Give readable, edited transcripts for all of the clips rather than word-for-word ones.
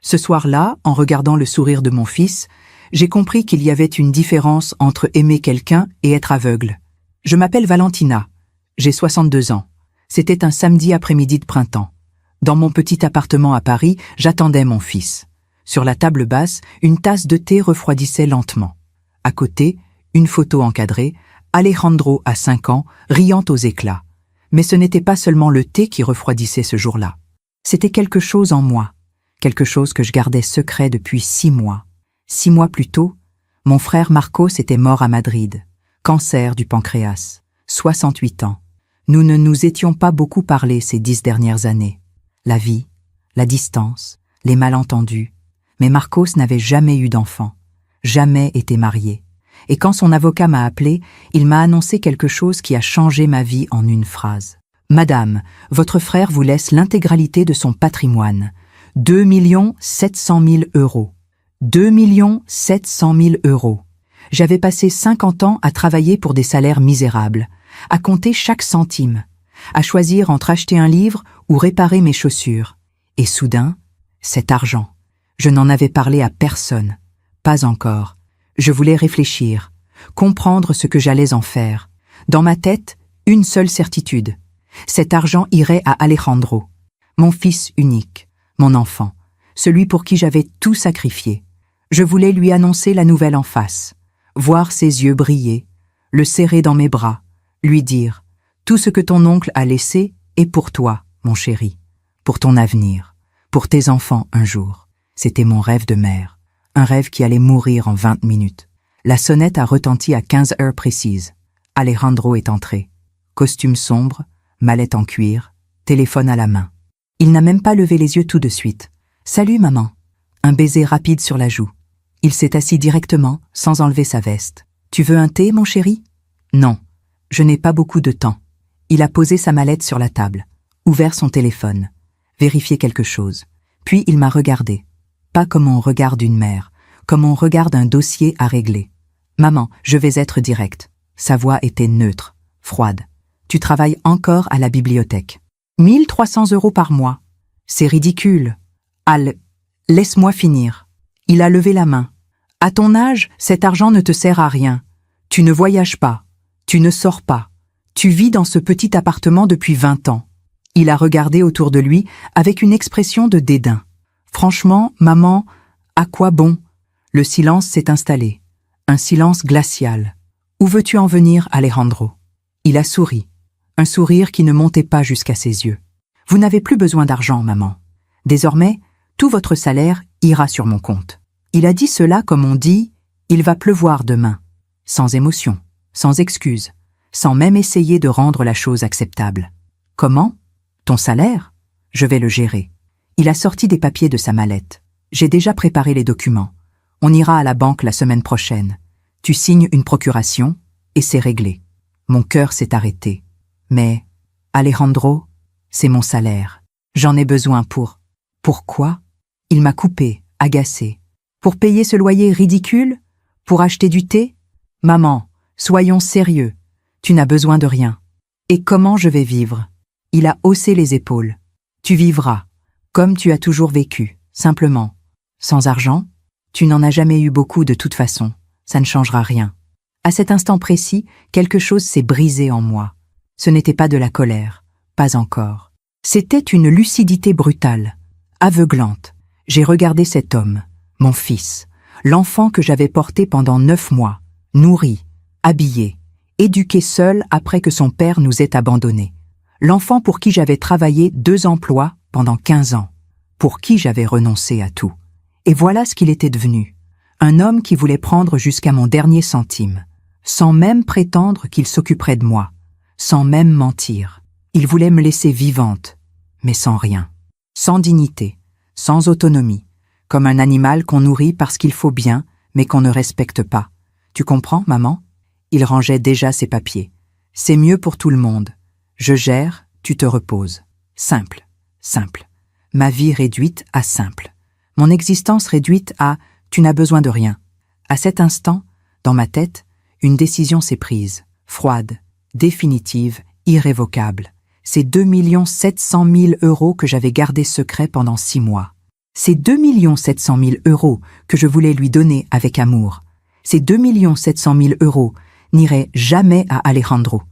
Ce soir-là, en regardant le sourire de mon fils, j'ai compris qu'il y avait une différence entre aimer quelqu'un et être aveugle. Je m'appelle Valentina. J'ai 62 ans. C'était un samedi après-midi de printemps. Dans mon petit appartement à Paris, j'attendais mon fils. Sur la table basse, une tasse de thé refroidissait lentement. À côté, une photo encadrée, Alejandro à 5 ans, riant aux éclats. Mais ce n'était pas seulement le thé qui refroidissait ce jour-là. C'était quelque chose en moi, quelque chose que je gardais secret depuis 6 mois. 6 mois plus tôt, mon frère Marcos était mort à Madrid, cancer du pancréas, 68 ans. Nous ne nous étions pas beaucoup parlé ces 10 dernières années. La vie, la distance, les malentendus. Mais Marcos n'avait jamais eu d'enfant, jamais été marié. Et quand son avocat m'a appelé, il m'a annoncé quelque chose qui a changé ma vie en une phrase. « Madame, votre frère vous laisse l'intégralité de son patrimoine. 2 700 000 euros. 2 700 000 euros. J'avais passé 50 ans à travailler pour des salaires misérables, à compter chaque centime, à choisir entre acheter un livre ou réparer mes chaussures. Et soudain, cet argent. Je n'en avais parlé à personne. Pas encore. Je voulais réfléchir, comprendre ce que j'allais en faire. Dans ma tête, une seule certitude. Cet argent irait à Alejandro, mon fils unique, mon enfant, celui pour qui j'avais tout sacrifié. Je voulais lui annoncer la nouvelle en face, voir ses yeux briller, le serrer dans mes bras, lui dire « Tout ce que ton oncle a laissé est pour toi, mon chéri, pour ton avenir, pour tes enfants un jour. » C'était mon rêve de mère, un rêve qui allait mourir en 20 minutes. La sonnette a retenti à 15 heures précises. Alejandro est entré. Costume sombre, mallette en cuir, téléphone à la main. Il n'a même pas levé les yeux tout de suite. « Salut, maman !» Un baiser rapide sur la joue. Il s'est assis directement, sans enlever sa veste. « Tu veux un thé, mon chéri ?»« Non, je n'ai pas beaucoup de temps. » Il a posé sa mallette sur la table, ouvert son téléphone, vérifié quelque chose. Puis il m'a regardé. Pas comme on regarde une mère, comme on regarde un dossier à régler. « Maman, je vais être direct. » Sa voix était neutre, froide. « Tu travailles encore à la bibliothèque. 1 300 € par mois. C'est ridicule. Al, laisse-moi finir. » Il a levé la main. « À ton âge, cet argent ne te sert à rien. Tu ne voyages pas. Tu ne sors pas. Tu vis dans ce petit appartement depuis 20 ans. » Il a regardé autour de lui avec une expression de dédain. « Franchement, maman, à quoi bon ?» Le silence s'est installé. Un silence glacial. « Où veux-tu en venir, Alejandro ?» Il a souri. Un sourire qui ne montait pas jusqu'à ses yeux. « Vous n'avez plus besoin d'argent, maman. Désormais, tout votre salaire ira sur mon compte. » Il a dit cela comme on dit « il va pleuvoir demain », sans émotion, sans excuse, sans même essayer de rendre la chose acceptable. « Comment ? Ton salaire ? Je vais le gérer. » Il a sorti des papiers de sa mallette. « J'ai déjà préparé les documents. On ira à la banque la semaine prochaine. Tu signes une procuration et c'est réglé. » Mon cœur s'est arrêté. Mais, Alejandro, c'est mon salaire. J'en ai besoin pour... Pourquoi ? Il m'a coupé, agacé. Pour payer ce loyer ridicule ? Pour acheter du thé ? Maman, soyons sérieux. Tu n'as besoin de rien. Et comment je vais vivre ? Il a haussé les épaules. Tu vivras, comme tu as toujours vécu, simplement. Sans argent ? Tu n'en as jamais eu beaucoup de toute façon. Ça ne changera rien. À cet instant précis, quelque chose s'est brisé en moi. Ce n'était pas de la colère, pas encore. C'était une lucidité brutale, aveuglante. J'ai regardé cet homme, mon fils, l'enfant que j'avais porté pendant 9 mois, nourri, habillé, éduqué seul après que son père nous ait abandonnés. L'enfant pour qui j'avais travaillé 2 emplois pendant 15 ans, pour qui j'avais renoncé à tout. Et voilà ce qu'il était devenu. Un homme qui voulait prendre jusqu'à mon dernier centime, sans même prétendre qu'il s'occuperait de moi, sans même mentir. Il voulait me laisser vivante, mais sans rien, sans dignité, sans autonomie, comme un animal qu'on nourrit parce qu'il faut bien, mais qu'on ne respecte pas. Tu comprends, maman ? Il rangeait déjà ses papiers. C'est mieux pour tout le monde. Je gère, tu te reposes. Simple, simple. Ma vie réduite à simple. Mon existence réduite à « tu n'as besoin de rien ». À cet instant, dans ma tête, une décision s'est prise, froide, définitive, irrévocable. Ces 2 700 000 € que j'avais gardés secrets pendant 6 mois. C'est 2 700 000 € que je voulais lui donner avec amour. Ces 2 700 000 € n'iraient jamais à Alejandro.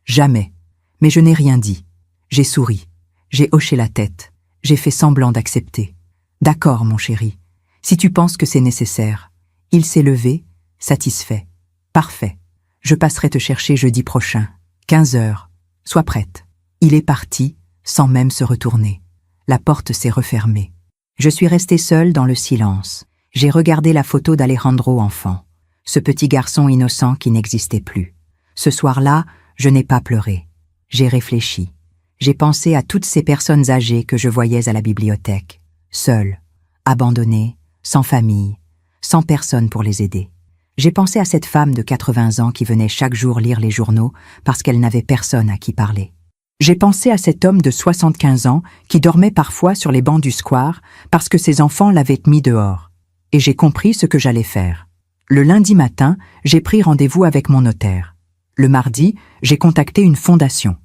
Jamais. Mais je n'ai rien dit. J'ai souri. J'ai hoché la tête. J'ai fait semblant d'accepter. D'accord, mon chéri. Si tu penses que c'est nécessaire. Il s'est levé, satisfait. Parfait. Je passerai te chercher jeudi prochain. 15 heures. Sois prête. Il est parti, sans même se retourner. La porte s'est refermée. Je suis restée seule dans le silence. J'ai regardé la photo d'Alejandro enfant. Ce petit garçon innocent qui n'existait plus. Ce soir-là, je n'ai pas pleuré. J'ai réfléchi. J'ai pensé à toutes ces personnes âgées que je voyais à la bibliothèque, seules, abandonnées, sans famille, sans personne pour les aider. J'ai pensé à cette femme de 80 ans qui venait chaque jour lire les journaux parce qu'elle n'avait personne à qui parler. J'ai pensé à cet homme de 75 ans qui dormait parfois sur les bancs du square parce que ses enfants l'avaient mis dehors. Et j'ai compris ce que j'allais faire. Le lundi matin, j'ai pris rendez-vous avec mon notaire. Le mardi, j'ai contacté une fondation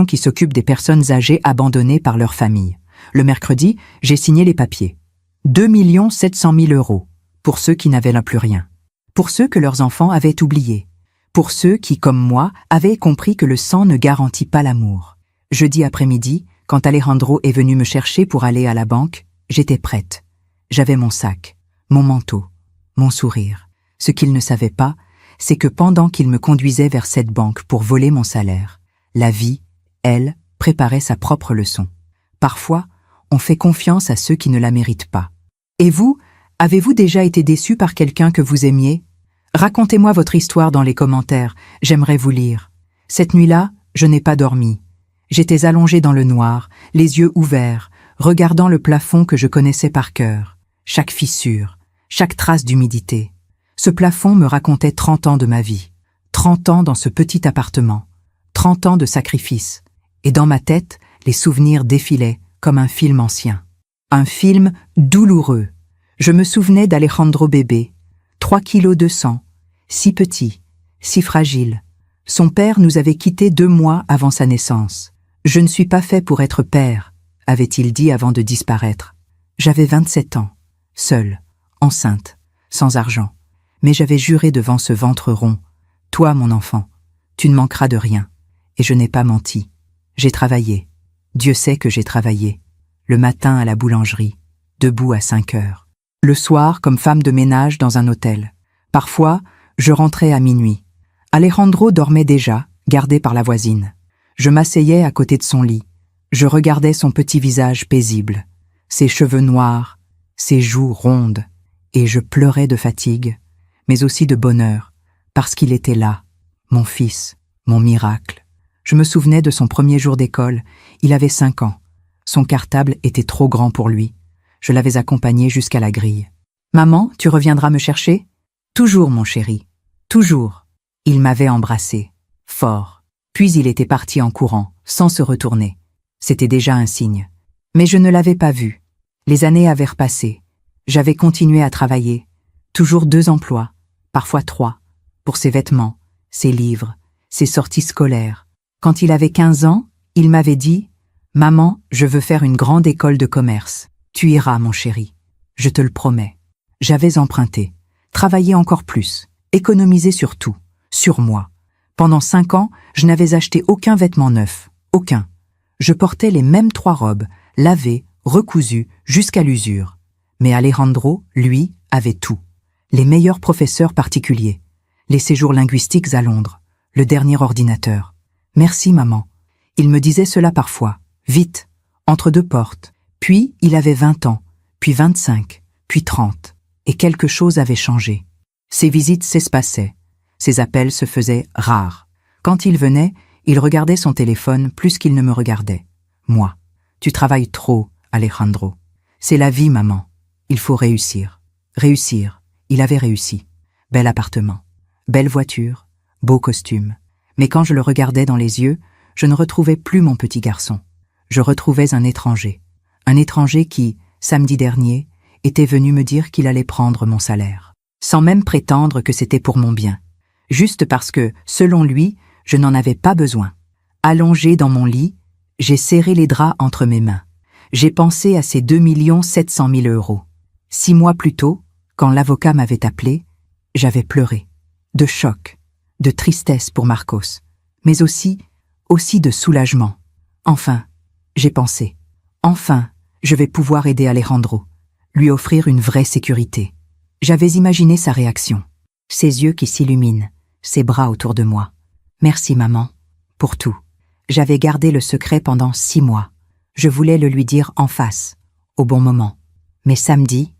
qui s'occupe des personnes âgées abandonnées par leur famille. Le mercredi, j'ai signé les papiers. 2 700 000 € pour ceux qui n'avaient là plus rien. Pour ceux que leurs enfants avaient oubliés. Pour ceux qui, comme moi, avaient compris que le sang ne garantit pas l'amour. Jeudi après-midi, quand Alejandro est venu me chercher pour aller à la banque, j'étais prête. J'avais mon sac, mon manteau, mon sourire. Ce qu'il ne savait pas, c'est que pendant qu'il me conduisait vers cette banque pour voler mon salaire, la vie, elle, préparait sa propre leçon. Parfois, on fait confiance à ceux qui ne la méritent pas. Et vous, avez-vous déjà été déçu par quelqu'un que vous aimiez? Racontez-moi votre histoire dans les commentaires, j'aimerais vous lire. Cette nuit-là, je n'ai pas dormi. J'étais allongée dans le noir, les yeux ouverts, regardant le plafond que je connaissais par cœur. Chaque fissure, chaque trace d'humidité. Ce plafond me racontait 30 ans de ma vie. 30 ans dans ce petit appartement. 30 ans de sacrifices. Et dans ma tête, les souvenirs défilaient comme un film ancien. Un film douloureux. Je me souvenais d'Alejandro bébé. 3 kilos de sang. Si petit, si fragile. Son père nous avait quittés 2 mois avant sa naissance. Je ne suis pas fait pour être père, avait-il dit avant de disparaître. J'avais 27 ans, seule, enceinte, sans argent. Mais j'avais juré devant ce ventre rond. Toi, mon enfant, tu ne manqueras de rien. Et je n'ai pas menti. J'ai travaillé. Dieu sait que j'ai travaillé. Le matin à la boulangerie, debout à 5 heures. Le soir comme femme de ménage dans un hôtel. Parfois, je rentrais à minuit. Alejandro dormait déjà, gardé par la voisine. Je m'asseyais à côté de son lit. Je regardais son petit visage paisible, ses cheveux noirs, ses joues rondes, et je pleurais de fatigue, mais aussi de bonheur, parce qu'il était là, mon fils, mon miracle. Je me souvenais de son premier jour d'école, il avait 5 ans. Son cartable était trop grand pour lui. Je l'avais accompagné jusqu'à la grille. « Maman, tu reviendras me chercher ?»« Toujours, mon chéri, toujours. » Il m'avait embrassé, fort. Puis il était parti en courant, sans se retourner. C'était déjà un signe. Mais je ne l'avais pas vu. Les années avaient repassé. J'avais continué à travailler. Toujours 2 emplois, parfois 3, pour ses vêtements, ses livres, ses sorties scolaires. Quand il avait 15 ans, il m'avait dit « Maman, je veux faire une grande école de commerce. Tu iras, mon chéri. Je te le promets. » J'avais emprunté, travaillé encore plus, économisé sur tout, sur moi. Pendant 5 ans, je n'avais acheté aucun vêtement neuf, aucun. Je portais les mêmes 3 robes, lavées, recousues, jusqu'à l'usure. Mais Alejandro, lui, avait tout. Les meilleurs professeurs particuliers, les séjours linguistiques à Londres, le dernier ordinateur. « Merci, maman. » Il me disait cela parfois, vite, entre 2 portes. Puis, il avait 20 ans, puis 25, puis 30. Et quelque chose avait changé. Ses visites s'espaçaient. Ses appels se faisaient rares. Quand il venait, il regardait son téléphone plus qu'il ne me regardait. Moi. Tu travailles trop, Alejandro. C'est la vie, maman. Il faut réussir. Réussir. Il avait réussi. Bel appartement. Belle voiture. Beau costume. Mais quand je le regardais dans les yeux, je ne retrouvais plus mon petit garçon. Je retrouvais un étranger. Un étranger qui, samedi dernier, était venu me dire qu'il allait prendre mon salaire. Sans même prétendre que c'était pour mon bien. Juste parce que, selon lui, je n'en avais pas besoin. Allongée dans mon lit, j'ai serré les draps entre mes mains. J'ai pensé à ces 2 700 000 euros. 6 mois plus tôt, quand l'avocat m'avait appelé, j'avais pleuré. De choc, de tristesse pour Marcos, mais aussi de soulagement. Enfin, j'ai pensé. Enfin, je vais pouvoir aider Alejandro, lui offrir une vraie sécurité. J'avais imaginé sa réaction. Ses yeux qui s'illuminent, ses bras autour de moi. Merci maman, pour tout. J'avais gardé le secret pendant 6 mois. Je voulais le lui dire en face, au bon moment. Mais samedi,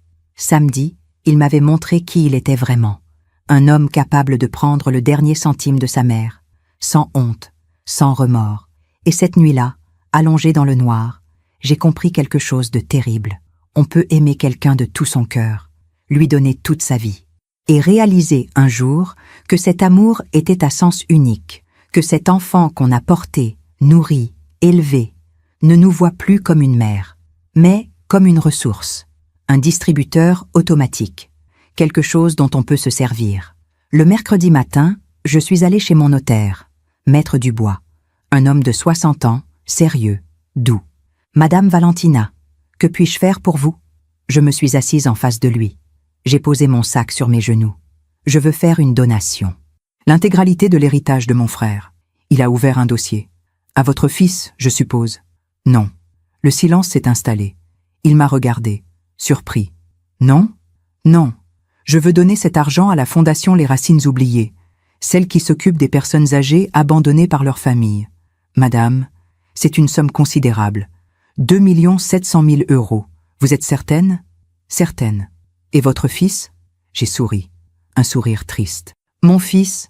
il m'avait montré qui il était vraiment. Un homme capable de prendre le dernier centime de sa mère, sans honte, sans remords. Et cette nuit-là, allongée dans le noir, j'ai compris quelque chose de terrible. On peut aimer quelqu'un de tout son cœur, lui donner toute sa vie, et réaliser un jour que cet amour était à sens unique, que cet enfant qu'on a porté, nourri, élevé, ne nous voit plus comme une mère, mais comme une ressource, un distributeur automatique, quelque chose dont on peut se servir. Le mercredi matin, je suis allée chez mon notaire, Maître Dubois, un homme de 60 ans, sérieux, doux. « Madame Valentina, que puis-je faire pour vous ?» Je me suis assise en face de lui. J'ai posé mon sac sur mes genoux. Je veux faire une donation. L'intégralité de l'héritage de mon frère. Il a ouvert un dossier. À votre fils, je suppose. Non. Le silence s'est installé. Il m'a regardé, surpris. Non? Non. Je veux donner cet argent à la Fondation Les Racines Oubliées, celle qui s'occupe des personnes âgées abandonnées par leur famille. Madame, c'est une somme considérable. 2 700 000 euros. Vous êtes certaine? Certaine. Et votre fils? J'ai souri. Un sourire triste. Mon fils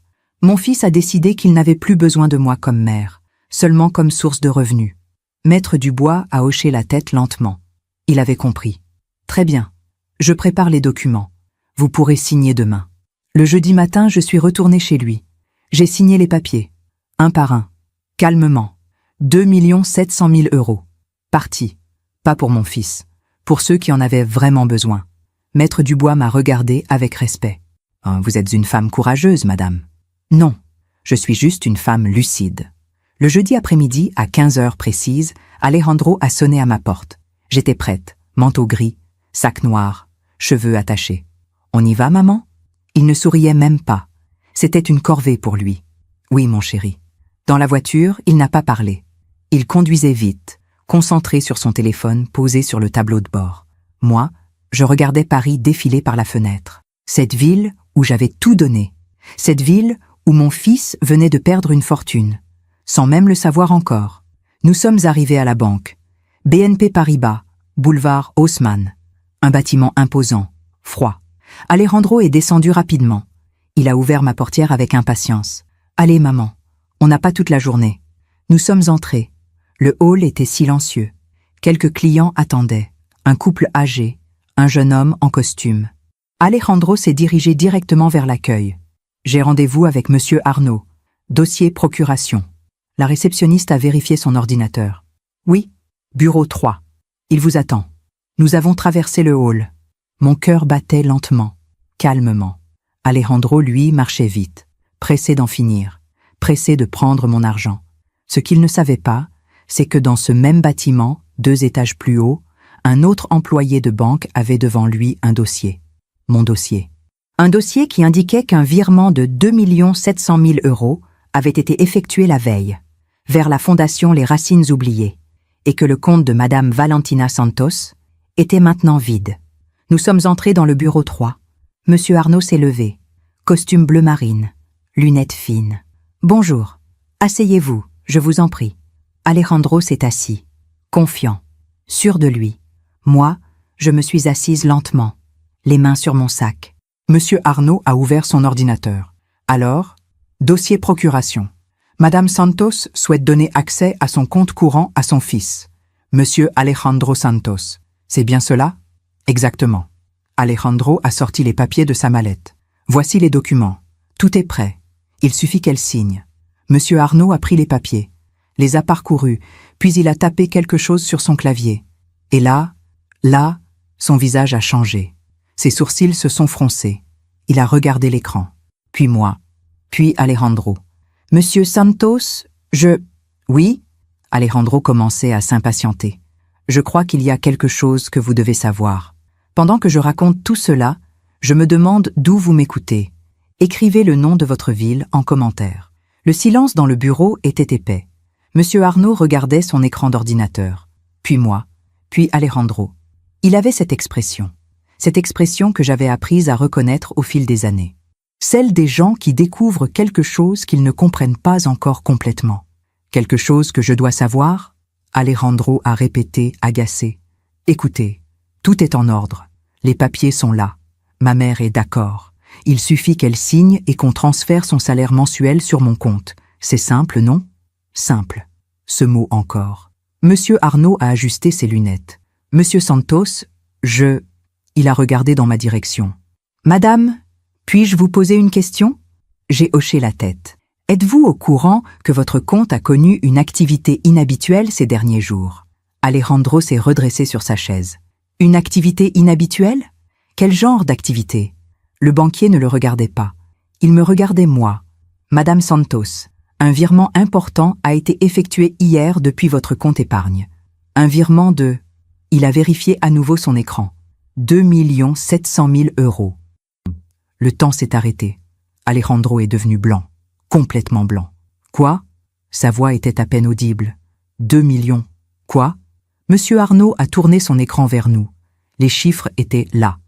a décidé qu'il n'avait plus besoin de moi comme mère, seulement comme source de revenus. Maître Dubois a hoché la tête lentement. Il avait compris. Très bien. Je prépare les documents. Vous pourrez signer demain. Le jeudi matin, je suis retournée chez lui. J'ai signé les papiers, un par un, calmement. 2 700 000 euros. Parti. Pas pour mon fils, pour ceux qui en avaient vraiment besoin. Maître Dubois m'a regardé avec respect. « Vous êtes une femme courageuse, madame. » Non, je suis juste une femme lucide. Le jeudi après-midi, à 15 heures précises, Alejandro a sonné à ma porte. J'étais prête, manteau gris, sac noir, cheveux attachés. « On y va, maman ?» Il ne souriait même pas. C'était une corvée pour lui. « Oui, mon chéri. » Dans la voiture, il n'a pas parlé. Il conduisait vite, concentré sur son téléphone posé sur le tableau de bord. Moi, je regardais Paris défiler par la fenêtre. Cette ville où j'avais tout donné. Cette ville où mon fils venait de perdre une fortune. Sans même le savoir encore. Nous sommes arrivés à la banque. BNP Paribas, boulevard Haussmann. Un bâtiment imposant, froid. Alejandro est descendu rapidement. Il a ouvert ma portière avec impatience. « Allez, maman, on n'a pas toute la journée. » Nous sommes entrés. Le hall était silencieux. Quelques clients attendaient. Un couple âgé, un jeune homme en costume. Alejandro s'est dirigé directement vers l'accueil. J'ai rendez-vous avec Monsieur Arnaud. Dossier procuration. La réceptionniste a vérifié son ordinateur. Oui, bureau 3. Il vous attend. Nous avons traversé le hall. Mon cœur battait lentement, calmement. Alejandro, lui, marchait vite, pressé d'en finir, pressé de prendre mon argent. Ce qu'il ne savait pas, c'est que dans ce même bâtiment, 2 étages plus haut, un autre employé de banque avait devant lui un dossier. Mon dossier. Un dossier qui indiquait qu'un virement de 2 700 000 euros avait été effectué la veille, vers la Fondation Les Racines Oubliées, et que le compte de Madame Valentina Santos était maintenant vide. Nous sommes entrés dans le bureau 3. Monsieur Arnaud s'est levé. Costume bleu marine, lunettes fines. « Bonjour. Asseyez-vous, je vous en prie. » Alejandro s'est assis, confiant, sûr de lui. Moi, je me suis assise lentement, les mains sur mon sac. Monsieur Arnaud a ouvert son ordinateur. Alors, dossier procuration. Madame Santos souhaite donner accès à son compte courant à son fils, Monsieur Alejandro Santos. C'est bien cela? Exactement. Alejandro a sorti les papiers de sa mallette. Voici les documents. Tout est prêt. Il suffit qu'elle signe. Monsieur Arnaud a pris les papiers, les a parcourus, puis il a tapé quelque chose sur son clavier. Et là, son visage a changé. Ses sourcils se sont froncés. Il a regardé l'écran. Puis moi. Puis Alejandro. « Monsieur Santos, Oui ?» Alejandro commençait à s'impatienter. Je crois qu'il y a quelque chose que vous devez savoir. Pendant que je raconte tout cela, je me demande d'où vous m'écoutez. Écrivez le nom de votre ville en commentaire. Le silence dans le bureau était épais. Monsieur Arnaud regardait son écran d'ordinateur, puis moi, puis Alejandro. Il avait cette expression que j'avais apprise à reconnaître au fil des années. Celle des gens qui découvrent quelque chose qu'ils ne comprennent pas encore complètement. Quelque chose que je dois savoir? Alejandro a répété, agacé. Écoutez, tout est en ordre. Les papiers sont là. Ma mère est d'accord. Il suffit qu'elle signe et qu'on transfère son salaire mensuel sur mon compte. C'est simple, non? Simple. Ce mot encore. Monsieur Arnaud a ajusté ses lunettes. Monsieur Santos, Il a regardé dans ma direction. Madame, puis-je vous poser une question? J'ai hoché la tête. Êtes-vous au courant que votre compte a connu une activité inhabituelle ces derniers jours? Alejandro s'est redressé sur sa chaise. Une activité inhabituelle? Quel genre d'activité? Le banquier ne le regardait pas. Il me regardait moi. Madame Santos, un virement important a été effectué hier depuis votre compte épargne. Un virement de... Il a vérifié à nouveau son écran. 2 700 000 €. Le temps s'est arrêté. Alejandro est devenu blanc. Complètement blanc. Quoi? Sa voix était à peine audible. 2 millions. Quoi? Monsieur Arnaud a tourné son écran vers nous. Les chiffres étaient là.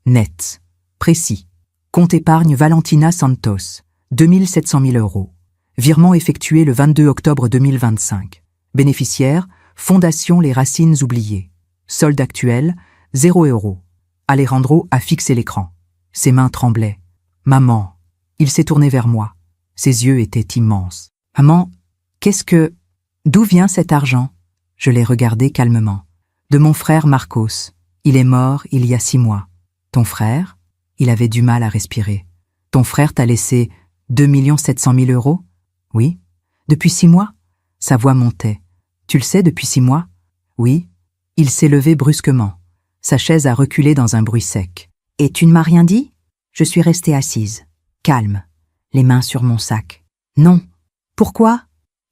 Nets. Précis. Compte épargne Valentina Santos. 2 700 000 €. Virement effectué le 22 octobre 2025. Bénéficiaire, Fondation Les Racines Oubliées. Solde actuel, 0 €. Alejandro a fixé l'écran. Ses mains tremblaient. Maman. Il s'est tourné vers moi. Ses yeux étaient immenses. Maman, d'où vient cet argent? Je l'ai regardé calmement. De mon frère Marcos. Il est mort il y a 6 mois. Ton frère? Il avait du mal à respirer. Ton frère t'a laissé 2 700 000 €? Oui. Depuis 6 mois? Sa voix montait. Tu le sais depuis 6 mois? Oui. Il s'est levé brusquement. Sa chaise a reculé dans un bruit sec. Et tu ne m'as rien dit? Je suis restée assise, calme, les mains sur mon sac. Non. Pourquoi?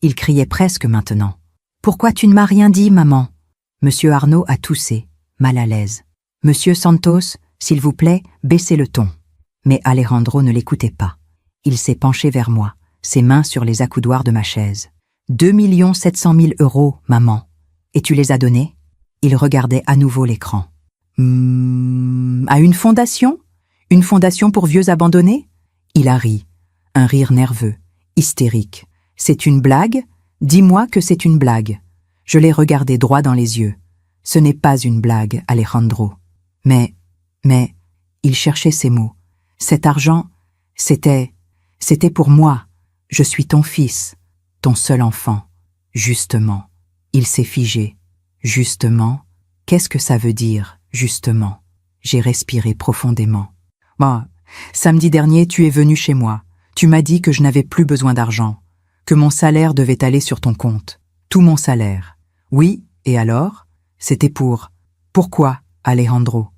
Il criait presque maintenant. Pourquoi tu ne m'as rien dit, maman? Monsieur Arnaud a toussé, mal à l'aise. Monsieur Santos, s'il vous plaît, baissez le ton. Mais Alejandro ne l'écoutait pas. Il s'est penché vers moi, ses mains sur les accoudoirs de ma chaise. 2 700 000 €, maman. Et tu les as donnés? Il regardait à nouveau l'écran. À une fondation? Une fondation pour vieux abandonnés? Il a ri. Un rire nerveux, hystérique. C'est une blague? Dis-moi que c'est une blague. Je l'ai regardé droit dans les yeux. Ce n'est pas une blague, Alejandro. Mais, il cherchait ses mots. Cet argent, c'était pour moi. Je suis ton fils, ton seul enfant. Justement. Il s'est figé. Justement. Qu'est-ce que ça veut dire, justement? J'ai respiré profondément. Samedi dernier, tu es venu chez moi. Tu m'as dit que je n'avais plus besoin d'argent, que mon salaire devait aller sur ton compte. Tout mon salaire. Oui, et alors? C'était pour... Pourquoi, Alejandro?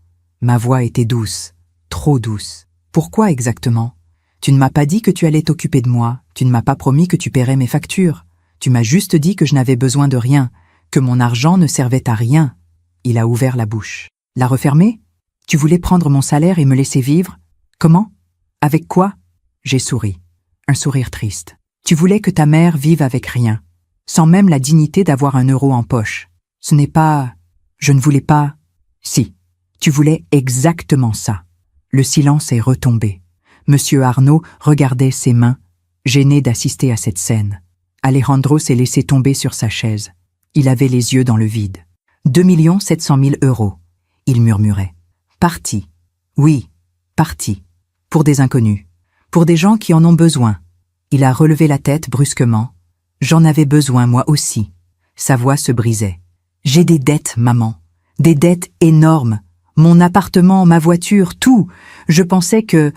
Ma voix était douce, trop douce. Pourquoi exactement? Tu ne m'as pas dit que tu allais t'occuper de moi, tu ne m'as pas promis que tu paierais mes factures. Tu m'as juste dit que je n'avais besoin de rien, que mon argent ne servait à rien. Il a ouvert la bouche. La refermer? Tu voulais prendre mon salaire et me laisser vivre? Comment? Avec quoi? J'ai souri. Un sourire triste. Tu voulais que ta mère vive avec rien, sans même la dignité d'avoir 1 € en poche. Ce n'est pas... Je ne voulais pas... Si, tu voulais exactement ça. Le silence est retombé. Monsieur Arnaud regardait ses mains, gêné d'assister à cette scène. Alejandro s'est laissé tomber sur sa chaise. Il avait les yeux dans le vide. 2 700 000 €. Il murmurait. Parti. Oui, parti. Pour des inconnus. Pour des gens qui en ont besoin. Il a relevé la tête brusquement. J'en avais besoin, moi aussi. Sa voix se brisait. J'ai des dettes, maman. Des dettes énormes. Mon appartement, ma voiture, tout. Je pensais que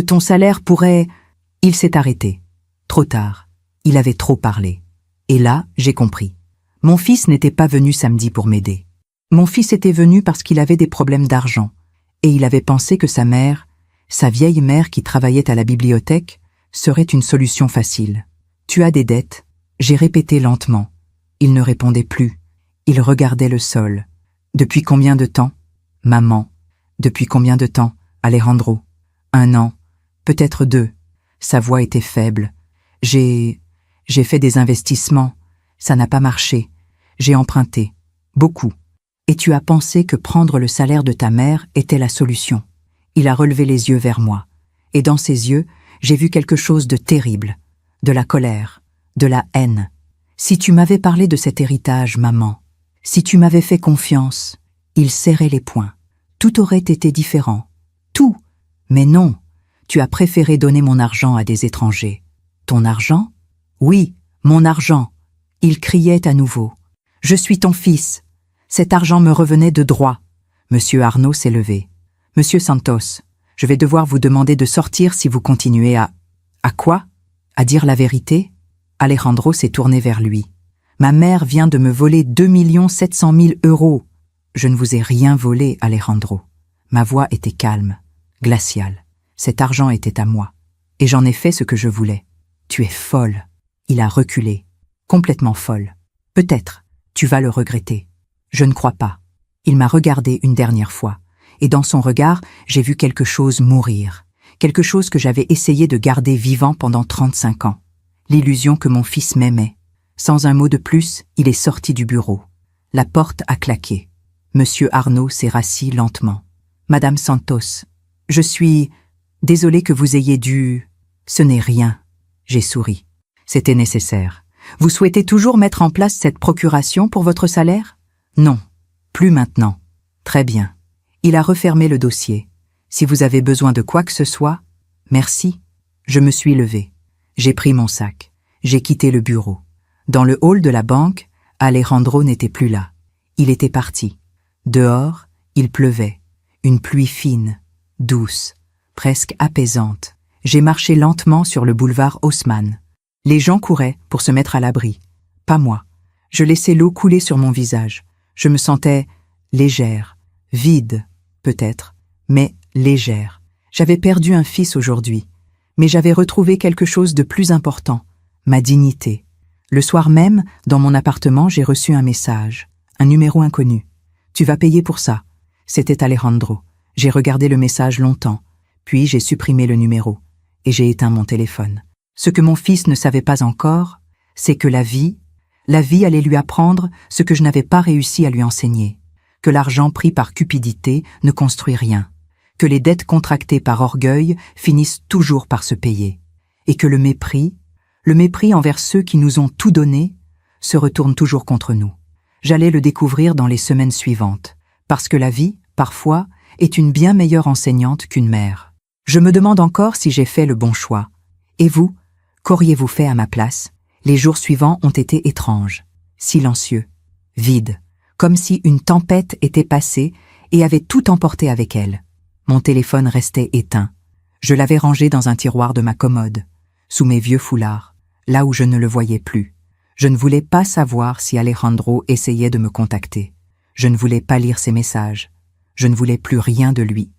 ton salaire pourrait... Il s'est arrêté. Trop tard. Il avait trop parlé. Et là, j'ai compris. Mon fils n'était pas venu samedi pour m'aider. Mon fils était venu parce qu'il avait des problèmes d'argent. Et il avait pensé que sa mère, sa vieille mère qui travaillait à la bibliothèque, serait une solution facile. Tu as des dettes? J'ai répété lentement. Il ne répondait plus. Il regardait le sol. Depuis combien de temps? Maman. Depuis combien de temps, Alejandro? 1 an, peut-être 2. Sa voix était faible. J'ai fait des investissements. Ça n'a pas marché. J'ai emprunté. Beaucoup. Et tu as pensé que prendre le salaire de ta mère était la solution. Il a relevé les yeux vers moi. Et dans ses yeux, j'ai vu quelque chose de terrible. De la colère. De la haine. Si tu m'avais parlé de cet héritage, maman. Si tu m'avais fait confiance. Il serrait les poings. Tout aurait été différent. Tout. Mais non. Tu as préféré donner mon argent à des étrangers. Ton argent? Oui, mon argent. Il criait à nouveau. Je suis ton fils. Cet argent me revenait de droit. Monsieur Arnaud s'est levé. Monsieur Santos, je vais devoir vous demander de sortir si vous continuez à... À quoi? À dire la vérité? Alejandro s'est tourné vers lui. Ma mère vient de me voler 2 700 000 €. Je ne vous ai rien volé, Alejandro. Ma voix était calme, glaciale. Cet argent était à moi. Et j'en ai fait ce que je voulais. Tu es folle. Il a reculé. Complètement folle. Peut-être. Tu vas le regretter. Je ne crois pas. Il m'a regardé une dernière fois. Et dans son regard, j'ai vu quelque chose mourir. Quelque chose que j'avais essayé de garder vivant pendant 35 ans. L'illusion que mon fils m'aimait. Sans un mot de plus, il est sorti du bureau. La porte a claqué. Monsieur Arnaud s'est rassis lentement. Madame Santos, je suis... Désolé que vous ayez dû... Ce n'est rien. J'ai souri. C'était nécessaire. Vous souhaitez toujours mettre en place cette procuration pour votre salaire? Non. Plus maintenant. Très bien. Il a refermé le dossier. Si vous avez besoin de quoi que ce soit, merci. Je me suis levé. J'ai pris mon sac. J'ai quitté le bureau. Dans le hall de la banque, Alejandro n'était plus là. Il était parti. Dehors, il pleuvait. Une pluie fine, douce, presque apaisante. J'ai marché lentement sur le boulevard Haussmann. Les gens couraient pour se mettre à l'abri. Pas moi. Je laissais l'eau couler sur mon visage. Je me sentais légère, vide, peut-être, mais légère. J'avais perdu un fils aujourd'hui, mais j'avais retrouvé quelque chose de plus important, ma dignité. Le soir même, dans mon appartement, j'ai reçu un message, un numéro inconnu. « Tu vas payer pour ça ». C'était Alejandro. J'ai regardé le message longtemps, puis j'ai supprimé le numéro, et j'ai éteint mon téléphone. Ce que mon fils ne savait pas encore, c'est que la vie allait lui apprendre ce que je n'avais pas réussi à lui enseigner, que l'argent pris par cupidité ne construit rien, que les dettes contractées par orgueil finissent toujours par se payer, et que le mépris envers ceux qui nous ont tout donné, se retourne toujours contre nous. J'allais le découvrir dans les semaines suivantes, parce que la vie, parfois, est une bien meilleure enseignante qu'une mère. Je me demande encore si j'ai fait le bon choix. Et vous, qu'auriez-vous fait à ma place? Les jours suivants ont été étranges, silencieux, vides, comme si une tempête était passée et avait tout emporté avec elle. Mon téléphone restait éteint. Je l'avais rangé dans un tiroir de ma commode, sous mes vieux foulards, là où je ne le voyais plus. Je ne voulais pas savoir si Alejandro essayait de me contacter. Je ne voulais pas lire ses messages. Je ne voulais plus rien de lui.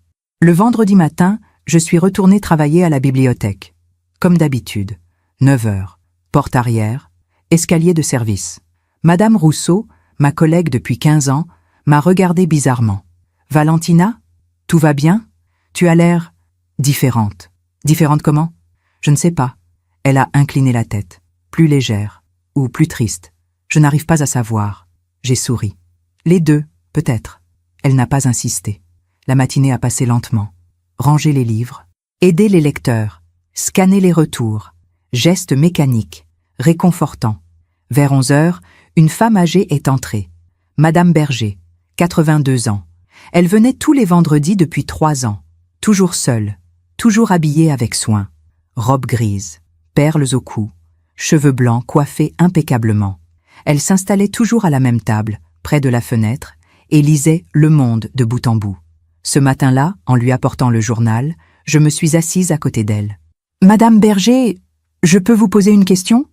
Le vendredi matin, je suis retourné travailler à la bibliothèque. Comme d'habitude, 9 heures, porte arrière, escalier de service. Madame Rousseau, ma collègue depuis 15 ans, m'a regardé bizarrement. « Valentina, tout va bien? Tu as l'air différente. » « Différente comment? » « Je ne sais pas. » Elle a incliné la tête. Plus légère, ou plus triste. Je n'arrive pas à savoir. J'ai souri. Les deux, peut-être. Elle n'a pas insisté. La matinée a passé lentement. Ranger les livres, aider les lecteurs, scanner les retours, gestes mécaniques, réconfortants. Vers 11 heures, une femme âgée est entrée. Madame Berger, 82 ans. Elle venait tous les vendredis depuis 3 ans. Toujours seule, toujours habillée avec soin. Robe grise, perles au cou, cheveux blancs coiffés impeccablement. Elle s'installait toujours à la même table, près de la fenêtre, et lisait Le Monde de bout en bout. Ce matin-là, en lui apportant le journal, je me suis assise à côté d'elle. « Madame Berger, je peux vous poser une question ?»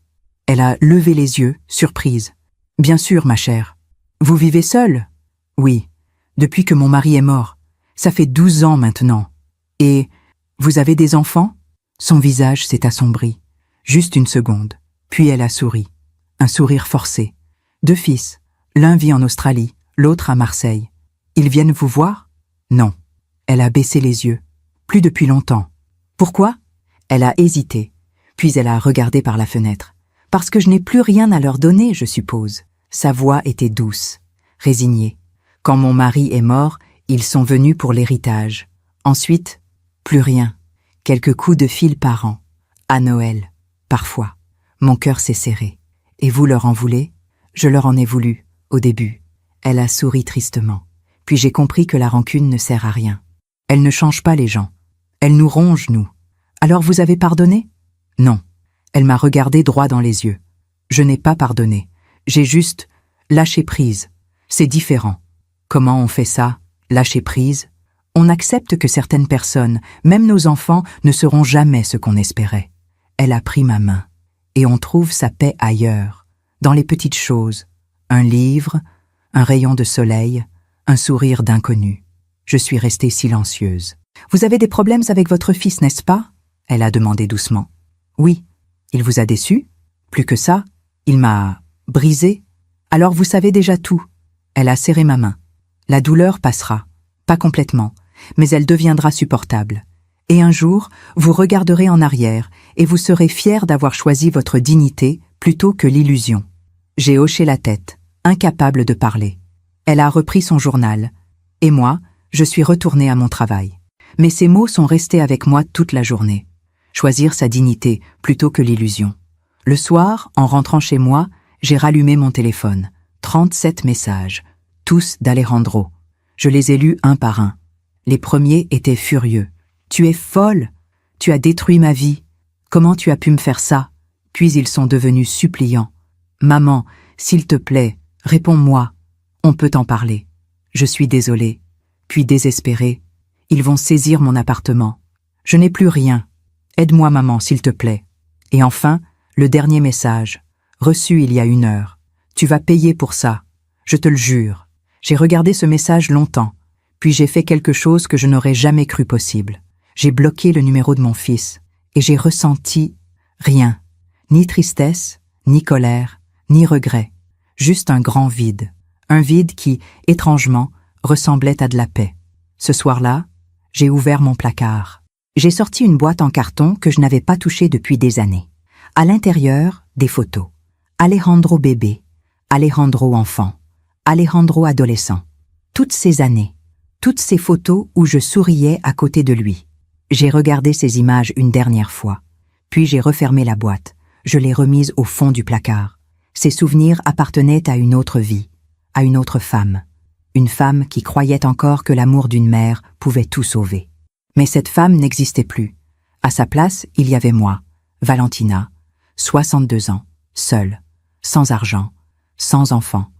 Elle a levé les yeux, surprise. « Bien sûr, ma chère. Vous vivez seule ?»« Oui, depuis que mon mari est mort. Ça fait 12 ans maintenant. Et vous avez des enfants ?» Son visage s'est assombri. Juste une seconde. Puis elle a souri. Un sourire forcé. 2 fils. L'un vit en Australie, l'autre à Marseille. Ils viennent vous voir? Non. Elle a baissé les yeux. Plus depuis longtemps. Pourquoi? Elle a hésité, puis elle a regardé par la fenêtre. Parce que je n'ai plus rien à leur donner, je suppose. Sa voix était douce, résignée. Quand mon mari est mort, ils sont venus pour l'héritage. Ensuite, plus rien. Quelques coups de fil par an. À Noël, parfois. Mon cœur s'est serré. Et vous leur en voulez? Je leur en ai voulu, au début. Elle a souri tristement. Puis j'ai compris que la rancune ne sert à rien. Elle ne change pas les gens. Elle nous ronge, nous. Alors vous avez pardonné? Non. Elle m'a regardé droit dans les yeux. Je n'ai pas pardonné. J'ai juste lâché prise. C'est différent. Comment on fait ça, lâcher prise? On accepte que certaines personnes, même nos enfants, ne seront jamais ce qu'on espérait. Elle a pris ma main. Et on trouve sa paix ailleurs, dans les petites choses. Un livre, un rayon de soleil, un sourire d'inconnu. Je suis restée silencieuse. « Vous avez des problèmes avec votre fils, n'est-ce pas ?» Elle a demandé doucement. « Oui. Il vous a déçu? Plus que ça, il m'a brisé. Alors vous savez déjà tout. » Elle a serré ma main. « La douleur passera. Pas complètement, mais elle deviendra supportable. Et un jour, vous regarderez en arrière et vous serez fiers d'avoir choisi votre dignité plutôt que l'illusion. » J'ai hoché la tête, incapable de parler. Elle a repris son journal. Et moi, je suis retournée à mon travail. Mais ces mots sont restés avec moi toute la journée. Choisir sa dignité plutôt que l'illusion. Le soir, en rentrant chez moi, j'ai rallumé mon téléphone. 37 messages, tous d'Alejandro. Je les ai lus un par un. Les premiers étaient furieux. « Tu es folle! Tu as détruit ma vie! Comment tu as pu me faire ça ?» Puis ils sont devenus suppliants. « Maman, s'il te plaît, réponds-moi. On peut en parler. Je suis désolée. » Puis désespérée. « Ils vont saisir mon appartement. Je n'ai plus rien. Aide-moi, maman, s'il te plaît. » Et enfin, le dernier message, reçu il y a 1 heure. « Tu vas payer pour ça. Je te le jure. » J'ai regardé ce message longtemps, puis j'ai fait quelque chose que je n'aurais jamais cru possible. J'ai bloqué le numéro de mon fils, et j'ai ressenti rien. Ni tristesse, ni colère, ni regret. Juste un grand vide. Un vide qui, étrangement, ressemblait à de la paix. Ce soir-là, j'ai ouvert mon placard. J'ai sorti une boîte en carton que je n'avais pas touchée depuis des années. À l'intérieur, des photos. Alejandro bébé, Alejandro enfant, Alejandro adolescent. Toutes ces années, toutes ces photos où je souriais à côté de lui. J'ai regardé ces images une dernière fois. Puis j'ai refermé la boîte. Je l'ai remise au fond du placard. Ces souvenirs appartenaient à une autre vie, à une autre femme. Une femme qui croyait encore que l'amour d'une mère pouvait tout sauver. Mais cette femme n'existait plus. À sa place, il y avait moi, Valentina, 62 ans, seule, sans argent, sans enfant,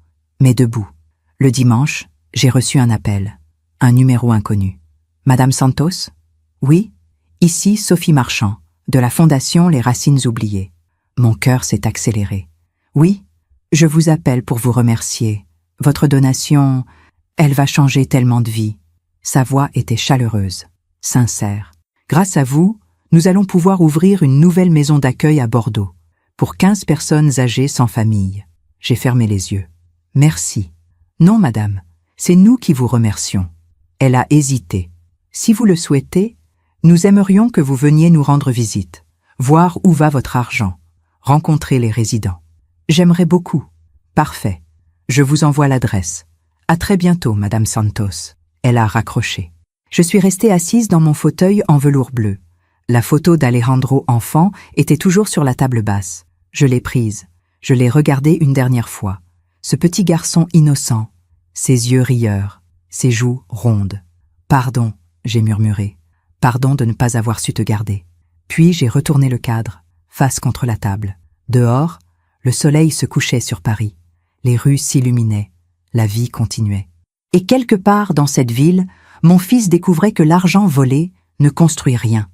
mais debout. Le dimanche, j'ai reçu un appel, un numéro inconnu. « Madame Santos ?»« Oui, ici Sophie Marchand, de la Fondation Les Racines Oubliées. » Mon cœur s'est accéléré. « Oui, je vous appelle pour vous remercier. Votre donation, elle va changer tellement de vies. » Sa voix était chaleureuse, sincère. « Grâce à vous, nous allons pouvoir ouvrir une nouvelle maison d'accueil à Bordeaux, pour 15 personnes âgées sans famille. » J'ai fermé les yeux. « Merci. »« Non, madame, c'est nous qui vous remercions. » Elle a hésité. « Si vous le souhaitez, nous aimerions que vous veniez nous rendre visite, voir où va votre argent, rencontrer les résidents. »« J'aimerais beaucoup. »« Parfait. Je vous envoie l'adresse. À très bientôt, madame Santos. » Elle a raccroché. Je suis restée assise dans mon fauteuil en velours bleu. La photo d'Alejandro enfant était toujours sur la table basse. Je l'ai prise. Je l'ai regardé une dernière fois. Ce petit garçon innocent, ses yeux rieurs, ses joues rondes. « Pardon, » j'ai murmuré. « Pardon de ne pas avoir su te garder. » Puis j'ai retourné le cadre, face contre la table. Dehors, le soleil se couchait sur Paris. Les rues s'illuminaient. La vie continuait. Et quelque part dans cette ville, mon fils découvrait que l'argent volé ne construit rien.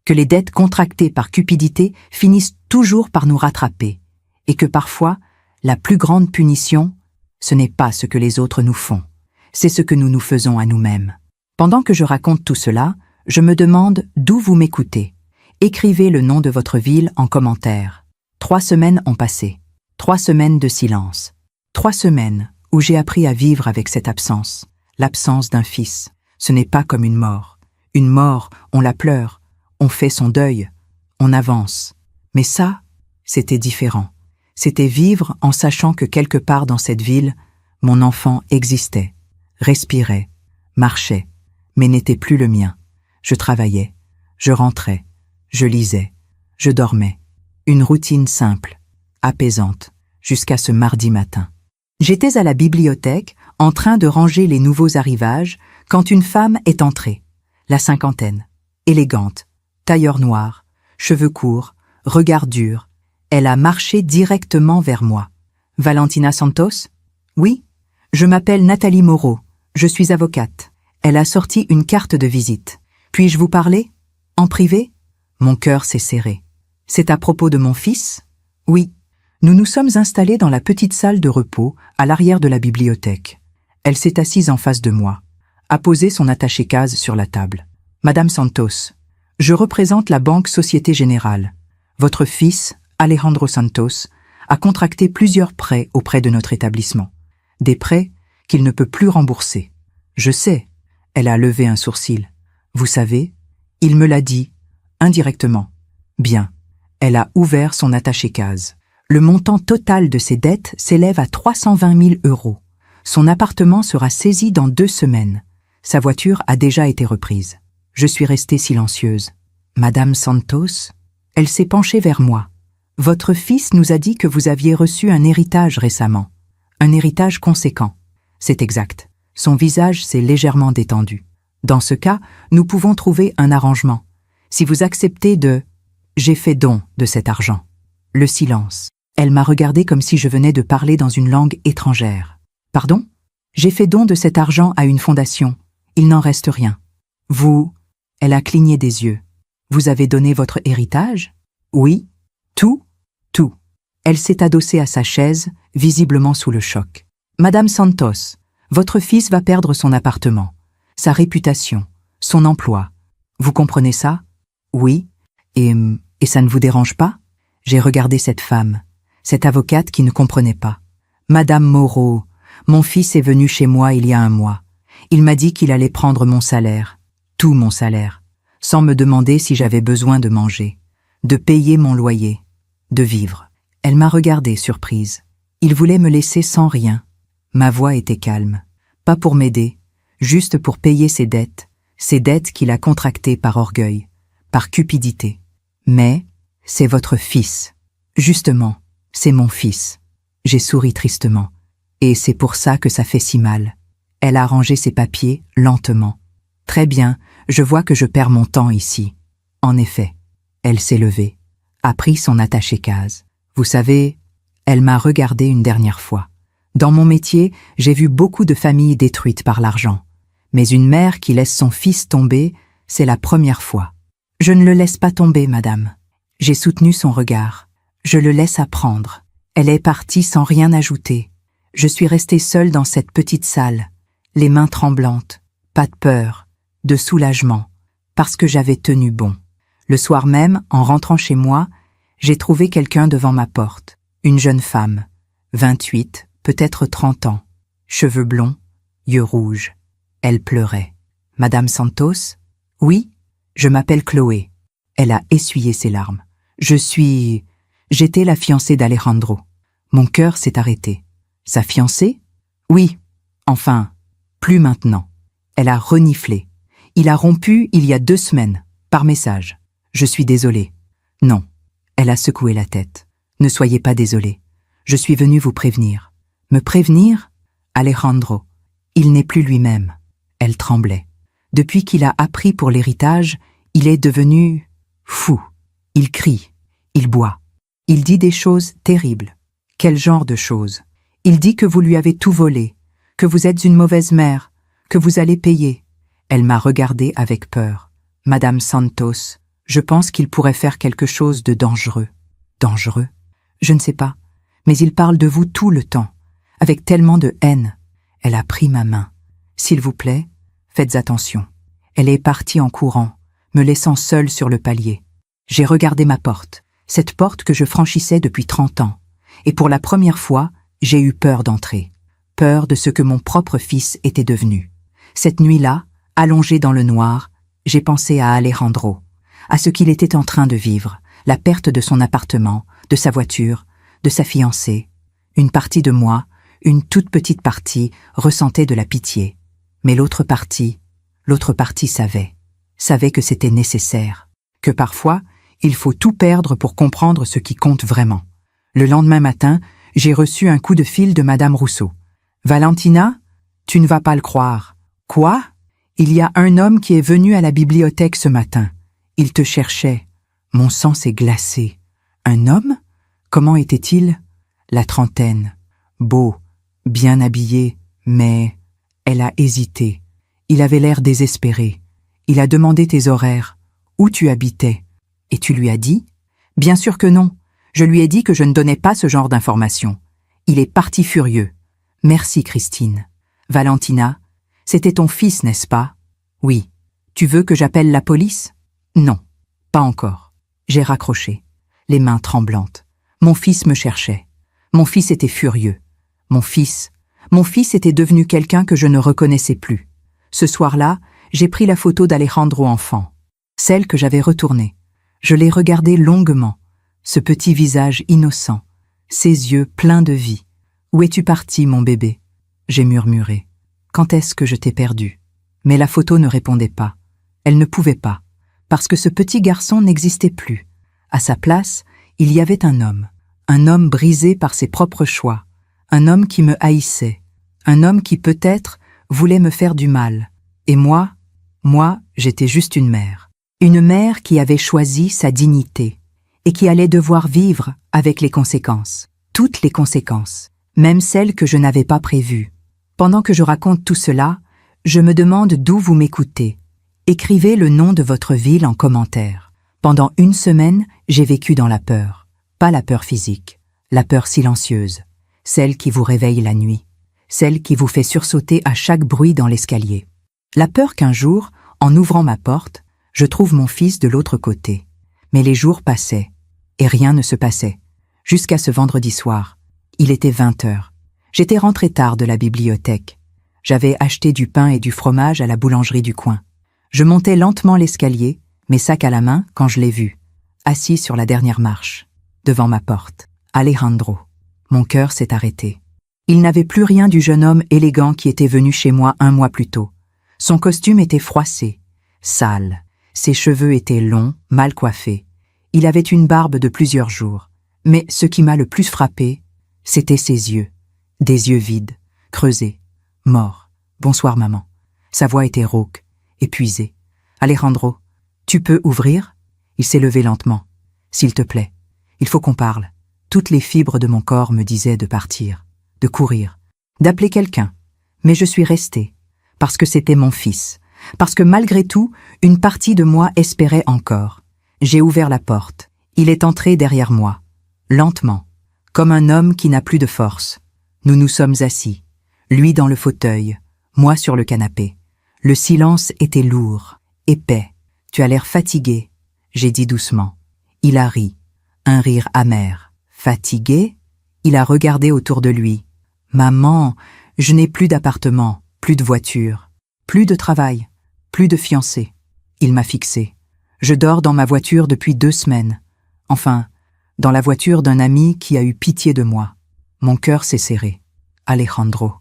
Que les dettes contractées par cupidité finissent toujours par nous rattraper. Et que parfois, la plus grande punition, ce n'est pas ce que les autres nous font, c'est ce que nous nous faisons à nous-mêmes. Pendant que je raconte tout cela, je me demande d'où vous m'écoutez. Écrivez le nom de votre ville en commentaire. 3 semaines ont passé. 3 semaines de silence. 3 semaines où j'ai appris à vivre avec cette absence, l'absence d'un fils. Ce n'est pas comme une mort. Une mort, on la pleure, on fait son deuil, on avance. Mais ça, c'était différent. C'était vivre en sachant que quelque part dans cette ville, mon enfant existait, respirait, marchait, mais n'était plus le mien. Je travaillais, je rentrais, je lisais, je dormais. Une routine simple, apaisante, jusqu'à ce mardi matin. J'étais à la bibliothèque, en train de ranger les nouveaux arrivages, quand une femme est entrée. La cinquantaine, élégante, tailleur noir, cheveux courts, regard dur. Elle a marché directement vers moi. « Valentina Santos ? » ?»« Oui, je m'appelle Nathalie Moreau, je suis avocate. » Elle a sorti une carte de visite. « Puis-je vous parler ? En privé ?» Mon cœur s'est serré. « C'est à propos de mon fils ? » ?»« Oui. » Nous nous sommes installés dans la petite salle de repos, à l'arrière de la bibliothèque. Elle s'est assise en face de moi, a posé son attaché-case sur la table. « Madame Santos, je représente la Banque Société Générale. Votre fils, Alejandro Santos, a contracté plusieurs prêts auprès de notre établissement. Des prêts qu'il ne peut plus rembourser. Je sais, elle a levé un sourcil. Vous savez, il me l'a dit, indirectement. Bien, elle a ouvert son attaché-case. Le montant total de ses dettes s'élève à 320 000 €. Son appartement sera saisi dans 2 semaines. Sa voiture a déjà été reprise. Je suis restée silencieuse. Madame Santos, elle s'est penchée vers moi. Votre fils nous a dit que vous aviez reçu un héritage récemment. Un héritage conséquent. C'est exact. Son visage s'est légèrement détendu. Dans ce cas, nous pouvons trouver un arrangement. Si vous acceptez de... J'ai fait don de cet argent. Le silence. Elle m'a regardé comme si je venais de parler dans une langue étrangère. Pardon ? J'ai fait don de cet argent à une fondation. Il n'en reste rien. Vous... Elle a cligné des yeux. Vous avez donné votre héritage ? Oui. Tout ? Tout. Elle s'est adossée à sa chaise, visiblement sous le choc. Madame Santos, votre fils va perdre son appartement, sa réputation, son emploi. Vous comprenez ça ? Oui. Et ça ne vous dérange pas ? J'ai regardé cette femme, cette avocate qui ne comprenait pas. Madame Moreau, mon fils est venu chez moi il y a 1 mois. Il m'a dit qu'il allait prendre mon salaire, tout mon salaire, sans me demander si j'avais besoin de manger, de payer mon loyer, de vivre. Elle m'a regardée surprise. Il voulait me laisser sans rien. Ma voix était calme. Pas pour m'aider, juste pour payer ses dettes qu'il a contractées par orgueil, par cupidité. Mais c'est votre fils. Justement, c'est mon fils. J'ai souri tristement. Et c'est pour ça que ça fait si mal. Elle a rangé ses papiers lentement. Très bien, je vois que je perds mon temps ici. En effet, elle s'est levée, a pris son attaché-case. Vous savez, elle m'a regardé une dernière fois. Dans mon métier, j'ai vu beaucoup de familles détruites par l'argent. Mais une mère qui laisse son fils tomber, c'est la première fois. Je ne le laisse pas tomber, madame. J'ai soutenu son regard. Je le laisse apprendre. Elle est partie sans rien ajouter. Je suis restée seule dans cette petite salle, les mains tremblantes, pas de peur, de soulagement, parce que j'avais tenu bon. Le soir même, en rentrant chez moi, j'ai trouvé quelqu'un devant ma porte, une jeune femme, 28, peut-être 30 ans, cheveux blonds, yeux rouges. Elle pleurait. « Madame Santos ? » ?»« Oui, je m'appelle Chloé. » Elle a essuyé ses larmes. « J'étais la fiancée d'Alejandro. » Mon cœur s'est arrêté. « Sa fiancée ? » ?»« Oui. Enfin, plus maintenant. » Elle a reniflé. « Il a rompu il y a 2 semaines, par message. Je suis désolée. » »« Non. » Elle a secoué la tête. « Ne soyez pas désolée. Je suis venue vous prévenir. »« Me prévenir ? Alejandro. Il n'est plus lui-même. » Elle tremblait. Depuis qu'il a appris pour l'héritage, il est devenu fou. Il crie, il boit. Il dit des choses terribles. Quel genre de choses ? Il dit que vous lui avez tout volé, que vous êtes une mauvaise mère, que vous allez payer. Elle m'a regardée avec peur. Madame Santos, je pense qu'il pourrait faire quelque chose de dangereux. Dangereux ? Je ne sais pas, mais il parle de vous tout le temps, avec tellement de haine. Elle a pris ma main. S'il vous plaît, faites attention. Elle est partie en courant, me laissant seule sur le palier. J'ai regardé ma porte, cette porte que je franchissais depuis 30 ans, et pour la première fois, j'ai eu peur d'entrer. peur de ce que mon propre fils était devenu. Cette nuit-là, allongé dans le noir, j'ai pensé à Alejandro, à ce qu'il était en train de vivre, la perte de son appartement, de sa voiture, de sa fiancée. Une partie de moi, une toute petite partie, ressentait de la pitié. Mais l'autre partie savait que c'était nécessaire, que parfois, il faut tout perdre pour comprendre ce qui compte vraiment. Le lendemain matin, j'ai reçu un coup de fil de Madame Rousseau. « Valentina, tu ne vas pas le croire. »« Quoi ? Il y a un homme qui est venu à la bibliothèque ce matin. Il te cherchait. » Mon sang s'est glacé. Un homme ? Comment était-il ? La trentaine. Beau, bien habillé, mais... Elle a hésité. Il avait l'air désespéré. Il a demandé tes horaires, où tu habitais. Et tu lui as dit ? Bien sûr que non. Je lui ai dit que je ne donnais pas ce genre d'informations. Il est parti furieux. Merci, Christine. Valentina, c'était ton fils, n'est-ce pas ? Oui. Tu veux que j'appelle la police ? Non, pas encore. J'ai raccroché, les mains tremblantes. Mon fils me cherchait. Mon fils était furieux. Mon fils était devenu quelqu'un que je ne reconnaissais plus. Ce soir-là, j'ai pris la photo d'Alejandro enfant, celle que j'avais retournée. Je l'ai regardé longuement, ce petit visage innocent, ses yeux pleins de vie. « Où es-tu parti, mon bébé ?» J'ai murmuré. « Quand est-ce que je t'ai perdu ?» Mais la photo ne répondait pas. Elle ne pouvait pas, parce que ce petit garçon n'existait plus. À sa place, il y avait un homme brisé par ses propres choix, un homme qui me haïssait, un homme qui peut-être voulait me faire du mal. Et moi, j'étais juste une mère qui avait choisi sa dignité et qui allait devoir vivre avec les conséquences, toutes les conséquences, même celles que je n'avais pas prévues. Pendant que je raconte tout cela, je me demande d'où vous m'écoutez. Écrivez le nom de votre ville en commentaire. Pendant une semaine, j'ai vécu dans la peur. Pas la peur physique, la peur silencieuse, celle qui vous réveille la nuit, celle qui vous fait sursauter à chaque bruit dans l'escalier. La peur qu'un jour, en ouvrant ma porte, je trouve mon fils de l'autre côté. Mais les jours passaient, et rien ne se passait. Jusqu'à ce vendredi soir. Il était 20h. J'étais rentré tard de la bibliothèque. J'avais acheté du pain et du fromage à la boulangerie du coin. Je montais lentement l'escalier, mes sacs à la main, quand je l'ai vu, assis sur la dernière marche, devant ma porte. Alejandro. Mon cœur s'est arrêté. Il n'avait plus rien du jeune homme élégant qui était venu chez moi 1 mois plus tôt. Son costume était froissé, sale. Ses cheveux étaient longs, mal coiffés. Il avait une barbe de plusieurs jours. Mais ce qui m'a le plus frappé, c'était ses yeux. Des yeux vides, creusés, morts. « Bonsoir, maman. » Sa voix était rauque, épuisée. « Alejandro, tu peux ouvrir ?» Il s'est levé lentement. « S'il te plaît, il faut qu'on parle. » Toutes les fibres de mon corps me disaient de partir, de courir, d'appeler quelqu'un. Mais je suis restée, parce que c'était mon fils, parce que malgré tout, une partie de moi espérait encore. J'ai ouvert la porte. Il est entré derrière moi, lentement, comme un homme qui n'a plus de force. Nous nous sommes assis, lui dans le fauteuil, moi sur le canapé. Le silence était lourd, épais. « Tu as l'air fatigué », j'ai dit doucement. Il a ri, un rire amer. « Fatigué ?» Il a regardé autour de lui. « Maman, je n'ai plus d'appartement, plus de voiture, plus de travail, plus de fiancé. » Il m'a fixé. Je dors dans ma voiture depuis 2 semaines. Enfin, dans la voiture d'un ami qui a eu pitié de moi. Mon cœur s'est serré. « Alejandro,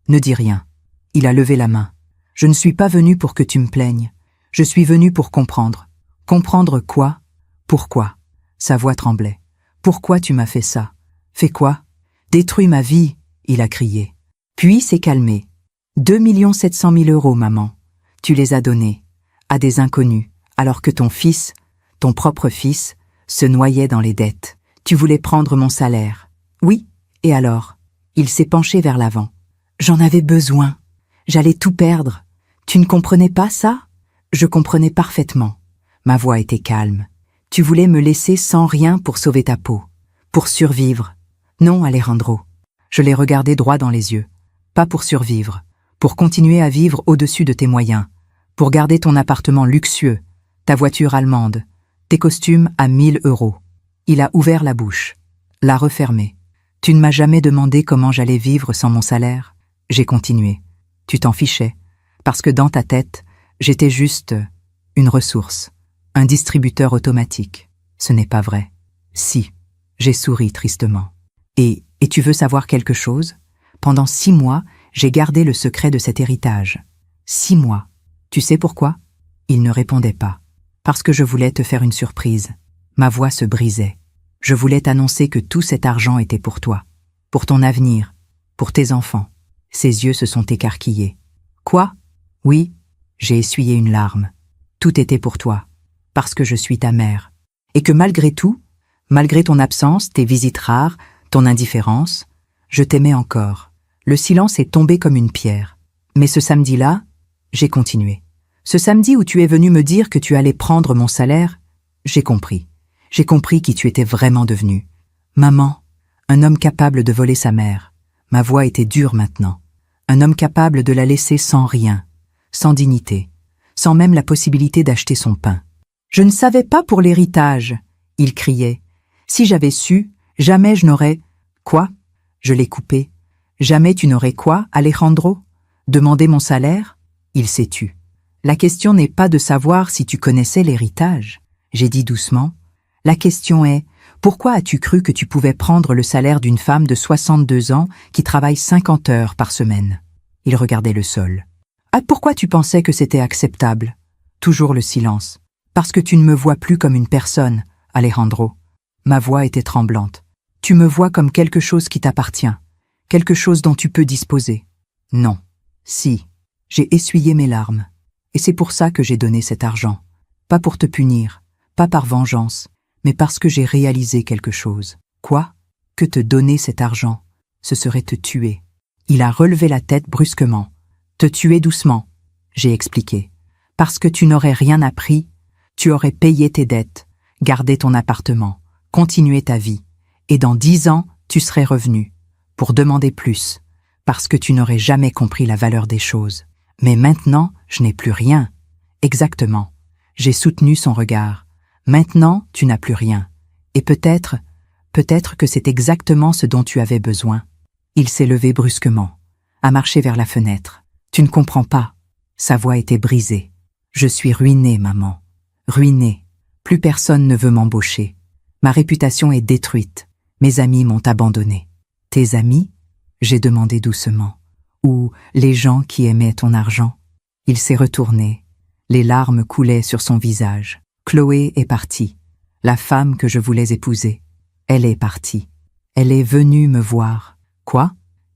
ne dis rien. » Il a levé la main. « Je ne suis pas venu pour que tu me plaignes. Je suis venu pour comprendre. » « Comprendre quoi ? Pourquoi ?» Sa voix tremblait. « Pourquoi tu m'as fait ça ? Fait quoi ? Détruis ma vie !» il a crié. Puis s'est calmé. « 2 700 000 €, maman. Tu les as donnés à des inconnus, alors que ton fils, ton propre fils, se noyait dans les dettes. Tu voulais prendre mon salaire. » « Oui, et alors ?» Il s'est penché vers l'avant. « J'en avais besoin. J'allais tout perdre. Tu ne comprenais pas ça ? » Je comprenais parfaitement. Ma voix était calme. « Tu voulais me laisser sans rien pour sauver ta peau, pour survivre. » « Non, Alejandro. » Je l'ai regardé droit dans les yeux. « Pas pour survivre, pour continuer à vivre au-dessus de tes moyens, pour garder ton appartement luxueux, ta voiture allemande, tes costumes à 1 000 €. » Il a ouvert la bouche, l'a refermée. « Tu ne m'as jamais demandé comment j'allais vivre sans mon salaire ? J'ai continué. Tu t'en fichais, parce que dans ta tête, j'étais juste une ressource, un distributeur automatique. Ce n'est pas vrai. Si, j'ai souri tristement. Et tu veux savoir quelque chose? Pendant 6 mois, j'ai gardé le secret de cet héritage. 6 mois. Tu sais pourquoi? Il ne répondait pas. Parce que je voulais te faire une surprise. Ma voix se brisait. Je voulais t'annoncer que tout cet argent était pour toi, pour ton avenir, pour tes enfants. Ses yeux se sont écarquillés. Quoi? Oui, j'ai essuyé une larme. Tout était pour toi, parce que je suis ta mère. Et que malgré tout, malgré ton absence, tes visites rares, ton indifférence, je t'aimais encore. Le silence est tombé comme une pierre. Mais ce samedi-là, j'ai continué. Ce samedi où tu es venu me dire que tu allais prendre mon salaire, j'ai compris. J'ai compris qui tu étais vraiment devenu. Maman, un homme capable de voler sa mère. Ma voix était dure maintenant. Un homme capable de la laisser sans rien, sans dignité, sans même la possibilité d'acheter son pain. Je ne savais pas pour l'héritage, il criait. Si j'avais su, jamais je n'aurais... Quoi? Je l'ai coupé. Jamais tu n'aurais quoi, Alejandro? Demander mon salaire? Il s'est tu. La question n'est pas de savoir si tu connaissais l'héritage, j'ai dit doucement. La question est, pourquoi as-tu cru que tu pouvais prendre le salaire d'une femme de 62 ans qui travaille 50 heures par semaine? Il regardait le sol. Ah, pourquoi tu pensais que c'était acceptable? Toujours le silence. Parce que tu ne me vois plus comme une personne, Alejandro. Ma voix était tremblante. Tu me vois comme quelque chose qui t'appartient, quelque chose dont tu peux disposer. Non. Si. J'ai essuyé mes larmes. Et c'est pour ça que j'ai donné cet argent. Pas pour te punir, pas par vengeance, mais parce que j'ai réalisé quelque chose. Quoi? Que te donner cet argent, ce serait te tuer. Il a relevé la tête brusquement. Te tuer doucement, j'ai expliqué. Parce que tu n'aurais rien appris, tu aurais payé tes dettes, gardé ton appartement, continué ta vie. Et dans 10 ans, tu serais revenu, pour demander plus, parce que tu n'aurais jamais compris la valeur des choses. Mais maintenant, je n'ai plus rien. Exactement. J'ai soutenu son regard. Maintenant, tu n'as plus rien. Et peut-être que c'est exactement ce dont tu avais besoin. Il s'est levé brusquement, a marché vers la fenêtre. Tu ne comprends pas. Sa voix était brisée. Je suis ruiné, maman. Ruiné. Plus personne ne veut m'embaucher. Ma réputation est détruite. Mes amis m'ont abandonné. Tes amis? J'ai demandé doucement. Ou les gens qui aimaient ton argent? Il s'est retourné. Les larmes coulaient sur son visage. Chloé est partie. La femme que je voulais épouser. Elle est partie. Elle est venue me voir. Quoi?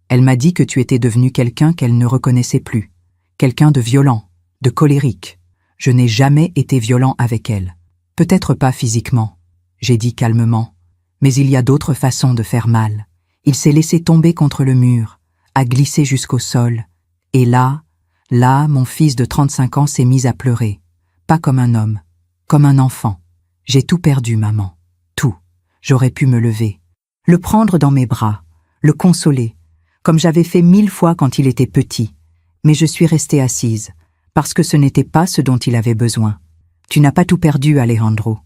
Elle m'a dit que tu étais devenu quelqu'un qu'elle ne reconnaissait plus. Quelqu'un de violent, de colérique. Je n'ai jamais été violent avec elle. Peut-être pas physiquement. J'ai dit calmement. Mais il y a d'autres façons de faire mal. Il s'est laissé tomber contre le mur, a glissé jusqu'au sol. Et là, mon fils de 35 ans s'est mis à pleurer. Pas comme un homme, comme un enfant. J'ai tout perdu, maman. Tout. J'aurais pu me lever, le prendre dans mes bras, le consoler, comme j'avais fait 1000 fois quand il était petit. Mais je suis restée assise, parce que ce n'était pas ce dont il avait besoin. Tu n'as pas tout perdu, Alejandro.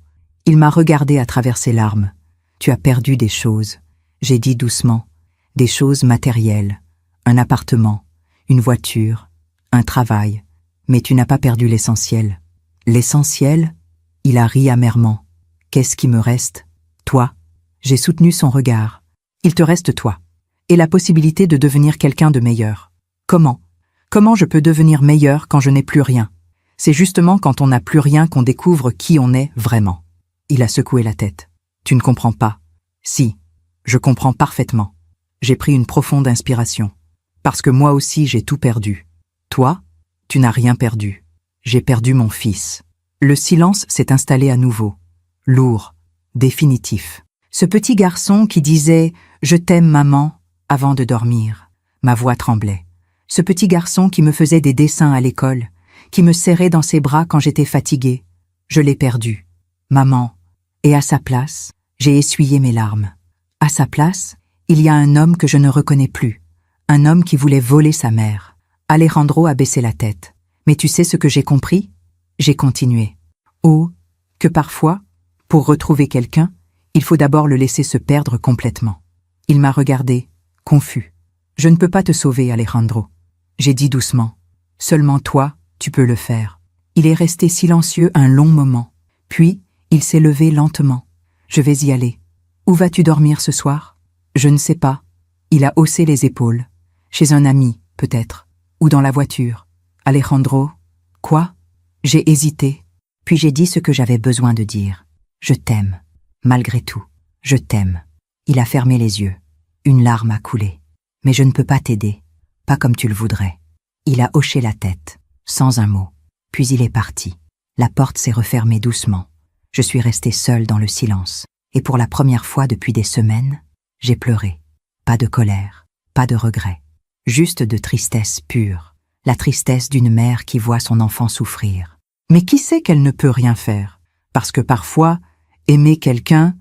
Il m'a regardé à travers ses larmes. Tu as perdu des choses, j'ai dit doucement, des choses matérielles, un appartement, une voiture, un travail, mais tu n'as pas perdu l'essentiel. L'essentiel? Il a ri amèrement. Qu'est-ce qui me reste? Toi. J'ai soutenu son regard. Il te reste toi. Et la possibilité de devenir quelqu'un de meilleur. Comment? Comment je peux devenir meilleur quand je n'ai plus rien? C'est justement quand on n'a plus rien qu'on découvre qui on est vraiment. Il a secoué la tête. Tu ne comprends pas. Si, je comprends parfaitement. J'ai pris une profonde inspiration. Parce que moi aussi j'ai tout perdu. Toi, tu n'as rien perdu. J'ai perdu mon fils. Le silence s'est installé à nouveau. Lourd, définitif. Ce petit garçon qui disait « Je t'aime, maman » avant de dormir. Ma voix tremblait. Ce petit garçon qui me faisait des dessins à l'école, qui me serrait dans ses bras quand j'étais fatiguée. Je l'ai perdu. Maman. Et à sa place, j'ai essuyé mes larmes. À sa place, il y a un homme que je ne reconnais plus. Un homme qui voulait voler sa mère. Alejandro a baissé la tête. Mais tu sais ce que j'ai compris? J'ai continué. Oh, que parfois, pour retrouver quelqu'un, il faut d'abord le laisser se perdre complètement. Il m'a regardé, confus. Je ne peux pas te sauver, Alejandro. J'ai dit doucement. Seulement toi, tu peux le faire. Il est resté silencieux un long moment. Puis, il s'est levé lentement. Je vais y aller. Où vas-tu dormir ce soir? Je ne sais pas. Il a haussé les épaules. Chez un ami, peut-être. Ou dans la voiture. Alejandro. Quoi? J'ai hésité. Puis j'ai dit ce que j'avais besoin de dire. Je t'aime. Malgré tout. Je t'aime. Il a fermé les yeux. Une larme a coulé. Mais je ne peux pas t'aider. Pas comme tu le voudrais. Il a hoché la tête, sans un mot. Puis il est parti. La porte s'est refermée doucement. Je suis restée seule dans le silence. Et pour la première fois depuis des semaines, j'ai pleuré. Pas de colère, pas de regret. Juste de tristesse pure. La tristesse d'une mère qui voit son enfant souffrir. Mais qui sait qu'elle ne peut rien faire? Parce que parfois, aimer quelqu'un,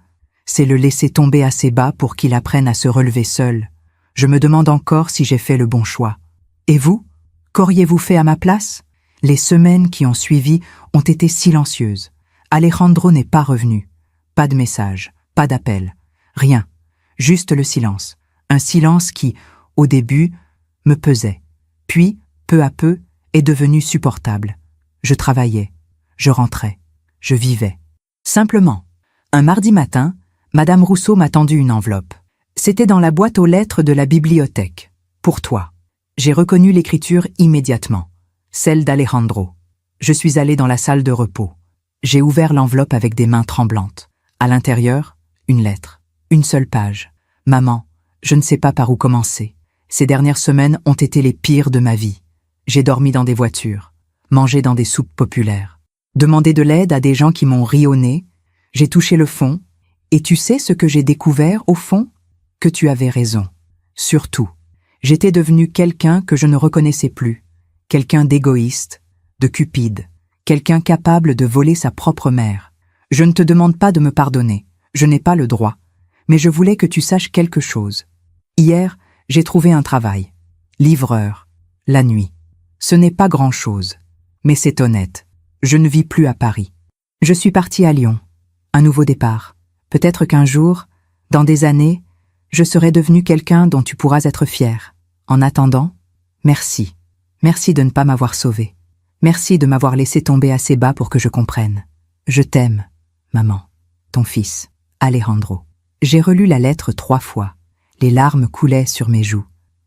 c'est le laisser tomber assez bas pour qu'il apprenne à se relever seul. Je me demande encore si j'ai fait le bon choix. Et vous? Qu'auriez-vous fait à ma place? Les semaines qui ont suivi ont été silencieuses. Alejandro n'est pas revenu. Pas de message, pas d'appel, rien. Juste le silence. Un silence qui, au début, me pesait. Puis, peu à peu, est devenu supportable. Je travaillais, je rentrais, je vivais. Simplement, un mardi matin, Madame Rousseau m'a tendu une enveloppe. C'était dans la boîte aux lettres de la bibliothèque. Pour toi. J'ai reconnu l'écriture immédiatement. Celle d'Alejandro. Je suis allée dans la salle de repos. J'ai ouvert l'enveloppe avec des mains tremblantes. À l'intérieur, une lettre. Une seule page. Maman, je ne sais pas par où commencer. Ces dernières semaines ont été les pires de ma vie. J'ai dormi dans des voitures, mangé dans des soupes populaires, demandé de l'aide à des gens qui m'ont ri au nez. J'ai touché le fond. Et tu sais ce que j'ai découvert au fond? Que tu avais raison. Surtout, j'étais devenue quelqu'un que je ne reconnaissais plus. Quelqu'un d'égoïste, de cupide, quelqu'un capable de voler sa propre mère. Je ne te demande pas de me pardonner, je n'ai pas le droit, mais je voulais que tu saches quelque chose. Hier, j'ai trouvé un travail. Livreur, la nuit. Ce n'est pas grand-chose, mais c'est honnête. Je ne vis plus à Paris. Je suis partie à Lyon. Un nouveau départ. Peut-être qu'un jour, dans des années, je serai devenue quelqu'un dont tu pourras être fier. En attendant, merci. Merci de ne pas m'avoir sauvée. Merci de m'avoir laissé tomber assez bas pour que je comprenne. Je t'aime, maman. Ton fils, Alejandro. J'ai relu la lettre 3 fois. Les larmes coulaient sur mes joues.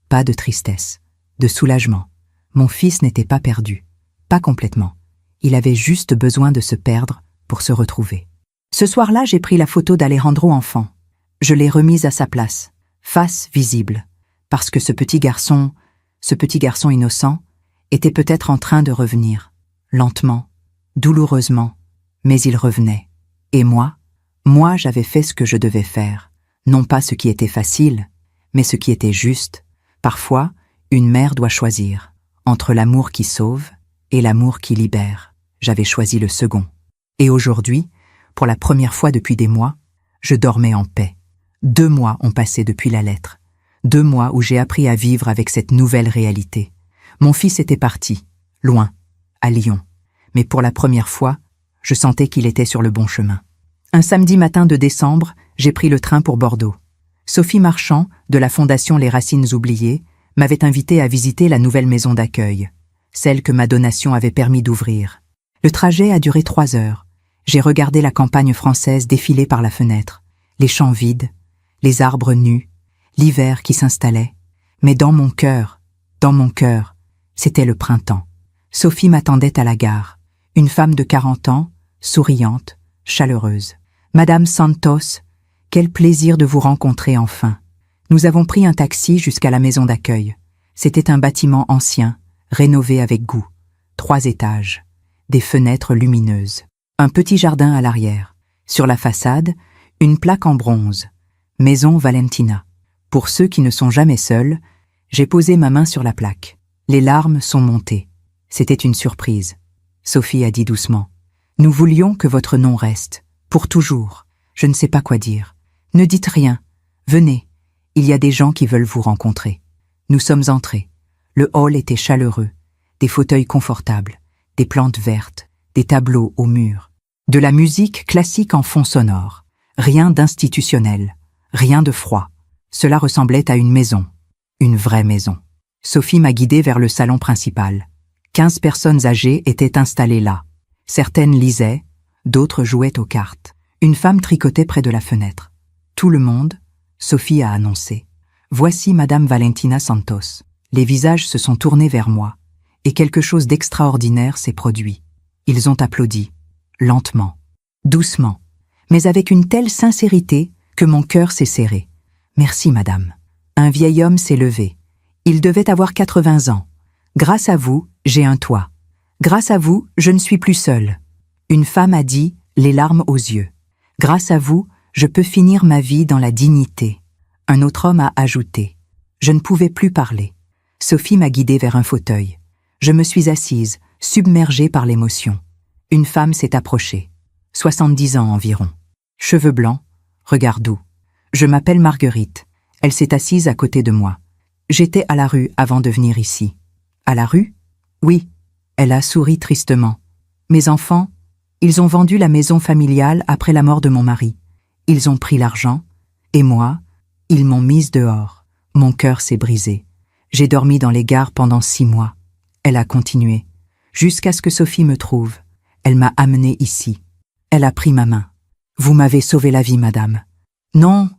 Pas de tristesse, de soulagement. Mon fils n'était pas perdu. Pas complètement. Il avait juste besoin de se perdre pour se retrouver. Ce soir-là, j'ai pris la photo d'Alejandro enfant. Je l'ai remise à sa place, face visible, parce que ce petit garçon innocent, était peut-être en train de revenir, lentement, douloureusement, mais il revenait. Et moi, j'avais fait ce que je devais faire, non pas ce qui était facile, mais ce qui était juste. Parfois, une mère doit choisir, entre l'amour qui sauve et l'amour qui libère. J'avais choisi le second. Et aujourd'hui, pour la première fois depuis des mois, je dormais en paix. 2 mois ont passé depuis la lettre. 2 mois où j'ai appris à vivre avec cette nouvelle réalité. Mon fils était parti, loin, à Lyon. Mais pour la première fois, je sentais qu'il était sur le bon chemin. Un samedi matin de décembre, j'ai pris le train pour Bordeaux. Sophie Marchand, de la Fondation Les Racines Oubliées, m'avait invité à visiter la nouvelle maison d'accueil, celle que ma donation avait permis d'ouvrir. Le trajet a duré 3 heures. J'ai regardé la campagne française défiler par la fenêtre, les champs vides, les arbres nus, l'hiver qui s'installait. Mais dans mon cœur, c'était le printemps. Sophie m'attendait à la gare, une femme de 40 ans, souriante, chaleureuse. Madame Santos, quel plaisir de vous rencontrer enfin. Nous avons pris un taxi jusqu'à la maison d'accueil. C'était un bâtiment ancien, rénové avec goût. 3 étages, des fenêtres lumineuses. Un petit jardin à l'arrière. Sur la façade, une plaque en bronze. Maison Valentina. Pour ceux qui ne sont jamais seuls, j'ai posé ma main sur la plaque. Les larmes sont montées. C'était une surprise. Sophie a dit doucement. Nous voulions que votre nom reste. Pour toujours. Je ne sais pas quoi dire. Ne dites rien. Venez. Il y a des gens qui veulent vous rencontrer. Nous sommes entrés. Le hall était chaleureux. Des fauteuils confortables. Des plantes vertes. Des tableaux au mur. De la musique classique en fond sonore. Rien d'institutionnel. Rien de froid. Cela ressemblait à une maison. Une vraie maison. Sophie m'a guidée vers le salon principal. 15 personnes âgées étaient installées là. Certaines lisaient, d'autres jouaient aux cartes. Une femme tricotait près de la fenêtre. Tout le monde, Sophie a annoncé. Voici Madame Valentina Santos. Les visages se sont tournés vers moi, et quelque chose d'extraordinaire s'est produit. Ils ont applaudi, lentement, doucement, mais avec une telle sincérité que mon cœur s'est serré. Merci, madame. Un vieil homme s'est levé. Il devait avoir 80 ans. Grâce à vous, j'ai un toit. Grâce à vous, je ne suis plus seule. Une femme a dit, les larmes aux yeux. Grâce à vous, je peux finir ma vie dans la dignité. Un autre homme a ajouté. Je ne pouvais plus parler. Sophie m'a guidée vers un fauteuil. Je me suis assise, submergée par l'émotion. Une femme s'est approchée. 70 ans environ. Cheveux blancs, regard doux. Je m'appelle Marguerite. Elle s'est assise à côté de moi. J'étais à la rue avant de venir ici. À la rue? Oui. Elle a souri tristement. Mes enfants, ils ont vendu la maison familiale après la mort de mon mari. Ils ont pris l'argent, et moi, ils m'ont mise dehors. Mon cœur s'est brisé. J'ai dormi dans les gares pendant 6 mois. Elle a continué, jusqu'à ce que Sophie me trouve. Elle m'a amenée ici. Elle a pris ma main. Vous m'avez sauvé la vie, madame. Non,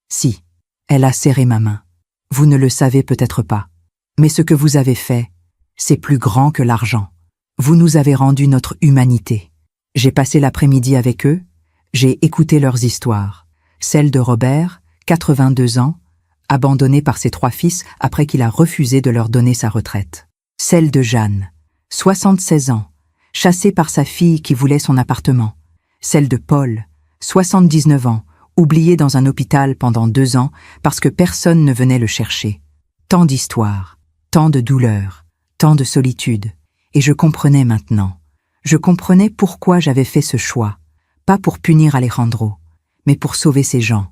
Si. Elle a serré ma main. Vous ne le savez peut-être pas. Mais ce que vous avez fait, c'est plus grand que l'argent. Vous nous avez rendu notre humanité. J'ai passé l'après-midi avec eux, j'ai écouté leurs histoires. Celle de Robert, 82 ans, abandonné par ses 3 fils après qu'il a refusé de leur donner sa retraite. Celle de Jeanne, 76 ans, chassée par sa fille qui voulait son appartement. Celle de Paul, 79 ans, oublié dans un hôpital pendant 2 ans parce que personne ne venait le chercher. Tant d'histoires, tant de douleurs, tant de solitude. Et je comprenais maintenant. Je comprenais pourquoi j'avais fait ce choix. Pas pour punir Alejandro, mais pour sauver ces gens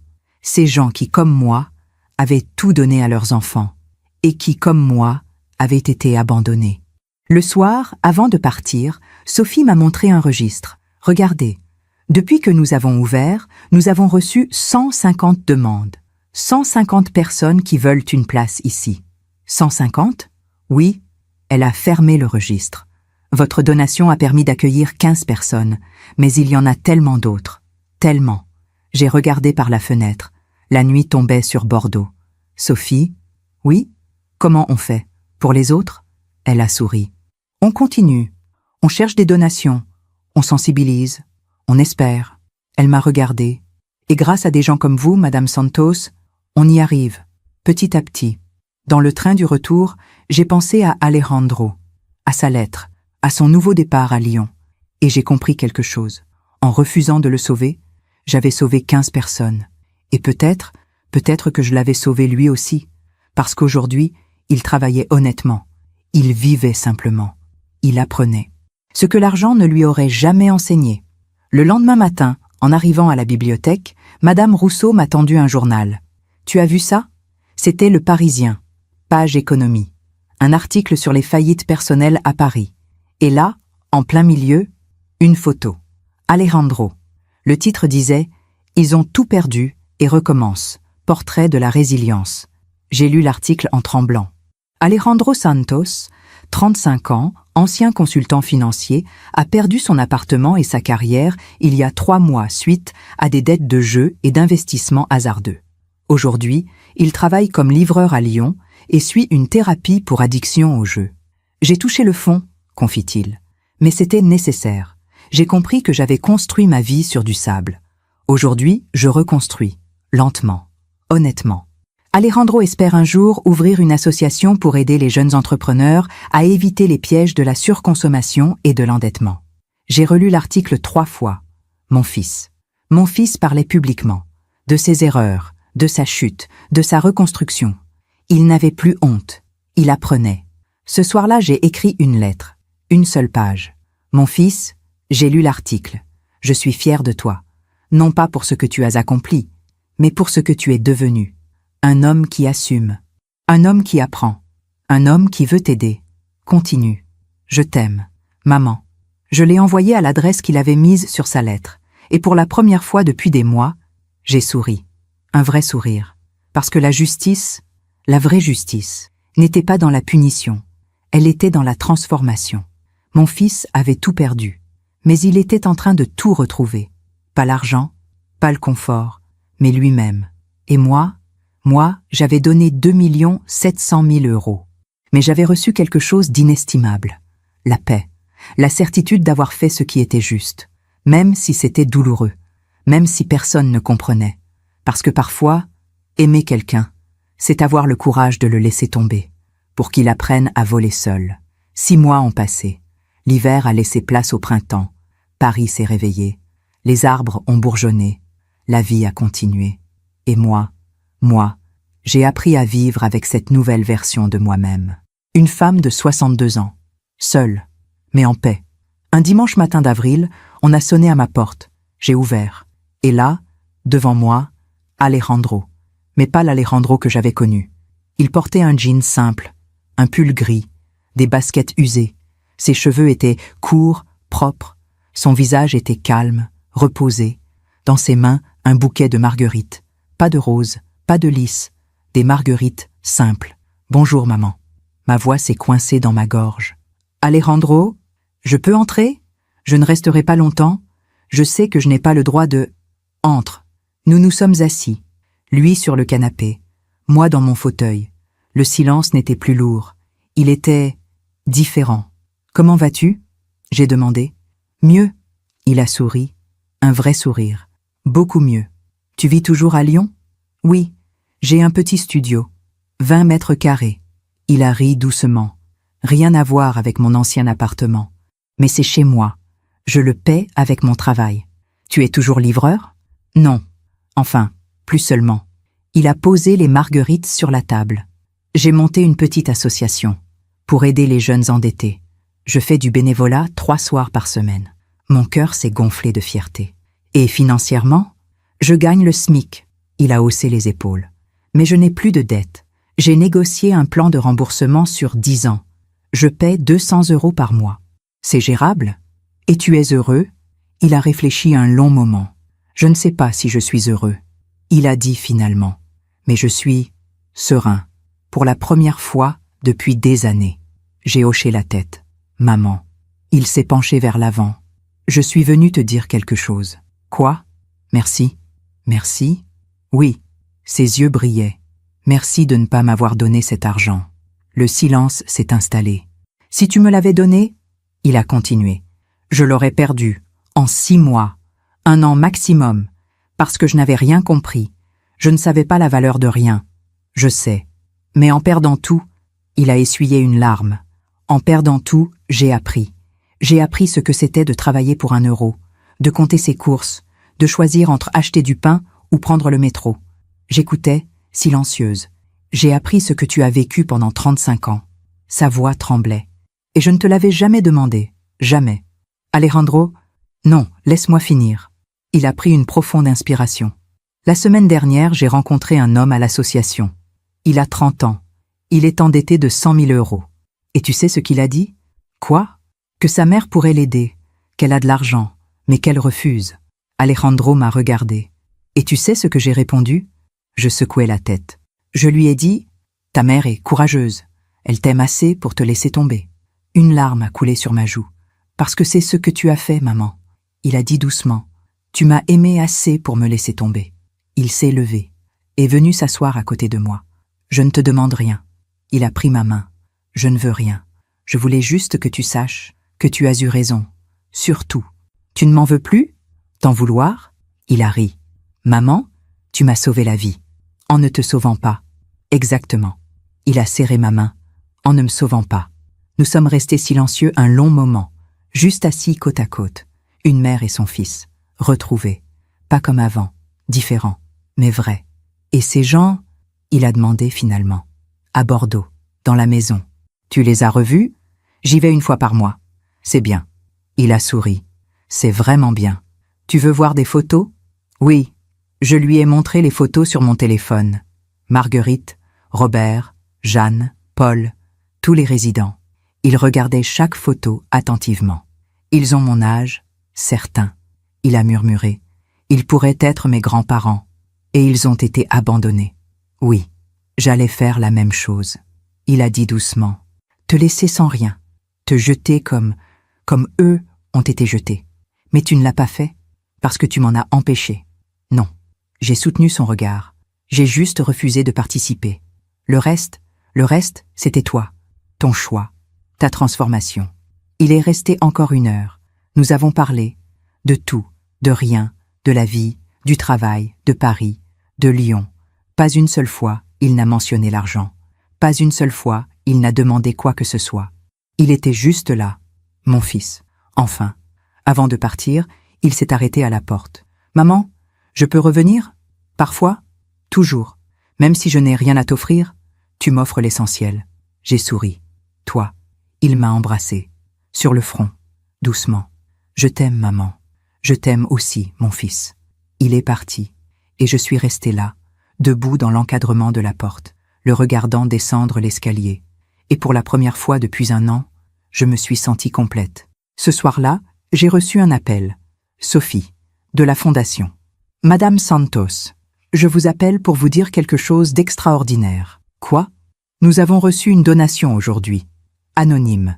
qui, comme moi, avaient tout donné à leurs enfants, et qui, comme moi, avaient été abandonnés. Le soir, avant de partir, Sophie m'a montré un registre. Regardez, depuis que nous avons ouvert, nous avons reçu 150 demandes. 150 personnes qui veulent une place ici. 150? Oui, elle a fermé le registre. Votre donation a permis d'accueillir 15 personnes, mais il y en a tellement d'autres. Tellement. J'ai regardé par la fenêtre. La nuit tombait sur Bordeaux. Sophie? Oui? Comment on fait? Pour les autres? Elle a souri. On continue. On cherche des donations. On sensibilise. On espère. Elle m'a regardé. Et grâce à des gens comme vous, Madame Santos, on y arrive, petit à petit. Dans le train du retour, j'ai pensé à Alejandro, à sa lettre, à son nouveau départ à Lyon. Et j'ai compris quelque chose. En refusant de le sauver, j'avais sauvé 15 personnes. Et peut-être que je l'avais sauvé lui aussi. Parce qu'aujourd'hui, il travaillait honnêtement. Il vivait simplement. Il apprenait. Ce que l'argent ne lui aurait jamais enseigné. Le lendemain matin, en arrivant à la bibliothèque, Madame Rousseau m'a tendu un journal. Tu as vu ça? C'était Le Parisien, page économie. Un article sur les faillites personnelles à Paris. Et là, en plein milieu, une photo. Alejandro. Le titre disait « Ils ont tout perdu et recommencent. Portrait de la résilience ». J'ai lu l'article en tremblant. Alejandro Santos, 35 ans, ancien consultant financier, a perdu son appartement et sa carrière il y a 3 mois suite à des dettes de jeu et d'investissement hasardeux. Aujourd'hui, il travaille comme livreur à Lyon et suit une thérapie pour addiction au jeu. J'ai touché le fond, confie-t-il, mais c'était nécessaire. J'ai compris que j'avais construit ma vie sur du sable. Aujourd'hui, je reconstruis, lentement, honnêtement. Alejandro espère un jour ouvrir une association pour aider les jeunes entrepreneurs à éviter les pièges de la surconsommation et de l'endettement. J'ai relu l'article 3 fois. Mon fils parlait publiquement, de ses erreurs, de sa chute, de sa reconstruction. Il n'avait plus honte, il apprenait. Ce soir-là, j'ai écrit une lettre, une seule page. Mon fils, j'ai lu l'article. Je suis fier de toi. Non pas pour ce que tu as accompli, mais pour ce que tu es devenu. Un homme qui assume, un homme qui apprend, un homme qui veut t'aider. Continue. Je t'aime, maman. Je l'ai envoyé à l'adresse qu'il avait mise sur sa lettre, et pour la première fois depuis des mois, j'ai souri. Un vrai sourire. Parce que la justice La vraie justice n'était pas dans la punition, elle était dans la transformation. Mon fils avait tout perdu, mais il était en train de tout retrouver. Pas l'argent, pas le confort, mais lui-même. Et moi, j'avais donné 2 700 000 €. Mais j'avais reçu quelque chose d'inestimable. La paix, la certitude d'avoir fait ce qui était juste, même si c'était douloureux, même si personne ne comprenait. Parce que parfois, aimer quelqu'un, c'est avoir le courage de le laisser tomber, pour qu'il apprenne à voler seul. 6 mois ont passé. L'hiver a laissé place au printemps. Paris s'est réveillé. Les arbres ont bourgeonné. La vie a continué. Et moi, j'ai appris à vivre avec cette nouvelle version de moi-même. Une femme de 62 ans, seule, mais en paix. Un dimanche matin d'avril, on a sonné à ma porte. J'ai ouvert. Et là, devant moi, Alejandro. Mais pas l'Alejandro que j'avais connu. Il portait un jean simple, un pull gris, des baskets usées. Ses cheveux étaient courts, propres. Son visage était calme, reposé. Dans ses mains, un bouquet de marguerites. Pas de roses, pas de lys, des marguerites simples. Bonjour maman. Ma voix s'est coincée dans ma gorge. Alejandro, je peux entrer? Je ne resterai pas longtemps. Je sais que je n'ai pas le droit de... Entre. Nous nous sommes assis. Lui sur le canapé, moi dans mon fauteuil. Le silence n'était plus lourd. Il était différent. Comment vas-tu? J'ai demandé. Mieux. Il a souri. Un vrai sourire. Beaucoup mieux. Tu vis toujours à Lyon? Oui. J'ai un petit studio. 20 mètres carrés. Il a ri doucement. Rien à voir avec mon ancien appartement. Mais c'est chez moi. Je le paie avec mon travail. Tu es toujours livreur? Non. Enfin, plus seulement. Il a posé les marguerites sur la table. J'ai monté une petite association pour aider les jeunes endettés. Je fais du bénévolat 3 soirs par semaine. Mon cœur s'est gonflé de fierté. Et financièrement, je gagne le SMIC. Il a haussé les épaules. Mais je n'ai plus de dette. J'ai négocié un plan de remboursement sur 10 ans. Je paie 200 € par mois. C'est gérable? Et tu es heureux? Il a réfléchi un long moment. Je ne sais pas si je suis heureux. Il a dit finalement. Mais je suis serein. Pour la première fois depuis des années. J'ai hoché la tête. Maman. Il s'est penché vers l'avant. Je suis venu te dire quelque chose. Quoi? Merci. Merci? Oui. Ses yeux brillaient. Merci de ne pas m'avoir donné cet argent. Le silence s'est installé. Si tu me l'avais donné, il a continué. Je l'aurais perdu, en 6 mois, 1 an maximum, parce que je n'avais rien compris. Je ne savais pas la valeur de rien. Je sais. Mais en perdant tout, il a essuyé une larme. En perdant tout, j'ai appris. J'ai appris ce que c'était de travailler pour 1 €, de compter ses courses, de choisir entre acheter du pain ou prendre le métro. J'écoutais, silencieuse. J'ai appris ce que tu as vécu pendant 35 ans. Sa voix tremblait. Et je ne te l'avais jamais demandé. Jamais. Alejandro, non, laisse-moi finir. Il a pris une profonde inspiration. La semaine dernière, j'ai rencontré un homme à l'association. Il a 30 ans. Il est endetté de 100 000 €. Et tu sais ce qu'il a dit? Quoi? Que sa mère pourrait l'aider, qu'elle a de l'argent, mais qu'elle refuse. Alejandro m'a regardé. Et tu sais ce que j'ai répondu? Je secouai la tête. Je lui ai dit, ta mère est courageuse. Elle t'aime assez pour te laisser tomber. Une larme a coulé sur ma joue. Parce que c'est ce que tu as fait, maman. Il a dit doucement. Tu m'as aimé assez pour me laisser tomber. Il s'est levé, est venu s'asseoir à côté de moi. Je ne te demande rien. Il a pris ma main. Je ne veux rien. Je voulais juste que tu saches que tu as eu raison. Surtout. Tu ne m'en veux plus? T'en vouloir? Il a ri. Maman, tu m'as sauvé la vie. En ne te sauvant pas. Exactement. Il a serré ma main. En ne me sauvant pas. Nous sommes restés silencieux un long moment, juste assis côte à côte. Une mère et son fils. Retrouvés. Pas comme avant. Différents. Mais vrais. Et ces gens, il a demandé finalement. À Bordeaux. Dans la maison. Tu les as revus? J'y vais 1 fois par mois. C'est bien. Il a souri. C'est vraiment bien. Tu veux voir des photos? Oui. Je lui ai montré les photos sur mon téléphone. Marguerite, Robert, Jeanne, Paul, tous les résidents. Il regardait chaque photo attentivement. Ils ont mon âge, certains. Il a murmuré. Ils pourraient être mes grands-parents. Et ils ont été abandonnés. Oui. J'allais faire la même chose. Il a dit doucement. Te laisser sans rien. Te jeter comme eux ont été jetés. Mais tu ne l'as pas fait parce que tu m'en as empêché. Non. J'ai soutenu son regard. J'ai juste refusé de participer. Le reste, c'était toi. Ton choix. Ta transformation. Il est resté encore 1 heure. Nous avons parlé de tout, de rien, de la vie, du travail, de Paris, de Lyon. Pas une seule fois, il n'a mentionné l'argent. Pas une seule fois, il n'a demandé quoi que ce soit. Il était juste là, mon fils. Enfin, avant de partir, il s'est arrêté à la porte. « Maman, je peux revenir ? Parfois ? Toujours. Même si je n'ai rien à t'offrir, tu m'offres l'essentiel. » J'ai souri. « Toi. » Il m'a embrassé. Sur le front, doucement. « Je t'aime, maman. Je t'aime aussi, mon fils. » Il est parti, et je suis restée là, debout dans l'encadrement de la porte, le regardant descendre l'escalier. Et pour la première fois depuis 1 an, je me suis sentie complète. Ce soir-là, j'ai reçu un appel. Sophie, de la Fondation. « Madame Santos, je vous appelle pour vous dire quelque chose d'extraordinaire. »« Quoi ? » ?»« Nous avons reçu une donation aujourd'hui. Anonyme. »«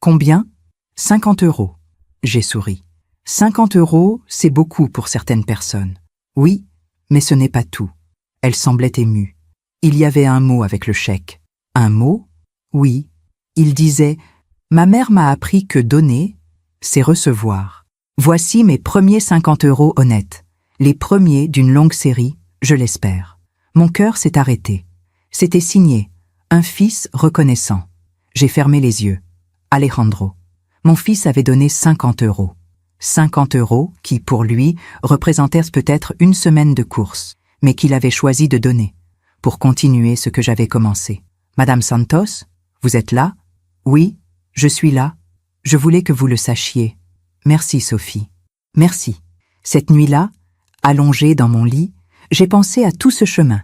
Combien ? » ?»« 50 €. » J'ai souri. 50 €, c'est beaucoup pour certaines personnes. Oui, mais ce n'est pas tout. Elle semblait émue. Il y avait un mot avec le chèque. Un mot ? Oui. Il disait « Ma mère m'a appris que donner, c'est recevoir. Voici mes premiers 50 € honnêtes. Les premiers d'une longue série, je l'espère. » Mon cœur s'est arrêté. C'était signé. Un fils reconnaissant. J'ai fermé les yeux. Alejandro. Mon fils avait donné 50 €. 50 € qui, pour lui, représentèrent peut-être 1 semaine de course, mais qu'il avait choisi de donner, pour continuer ce que j'avais commencé. « Madame Santos, vous êtes là ? » ?»« Oui, je suis là. Je voulais que vous le sachiez. Merci, Sophie. Merci. » Cette nuit-là, allongée dans mon lit, j'ai pensé à tout ce chemin,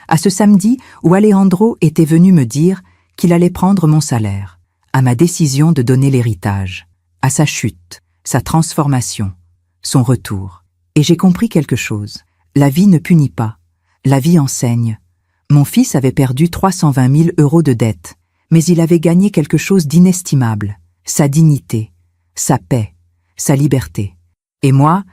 à ce samedi où Alejandro était venu me dire qu'il allait prendre mon salaire, à ma décision de donner l'héritage, à sa chute, sa transformation, son retour. Et j'ai compris quelque chose. La vie ne punit pas. La vie enseigne. Mon fils avait perdu 320 000 € de dette, mais il avait gagné quelque chose d'inestimable, sa dignité, sa paix, sa liberté. Et moi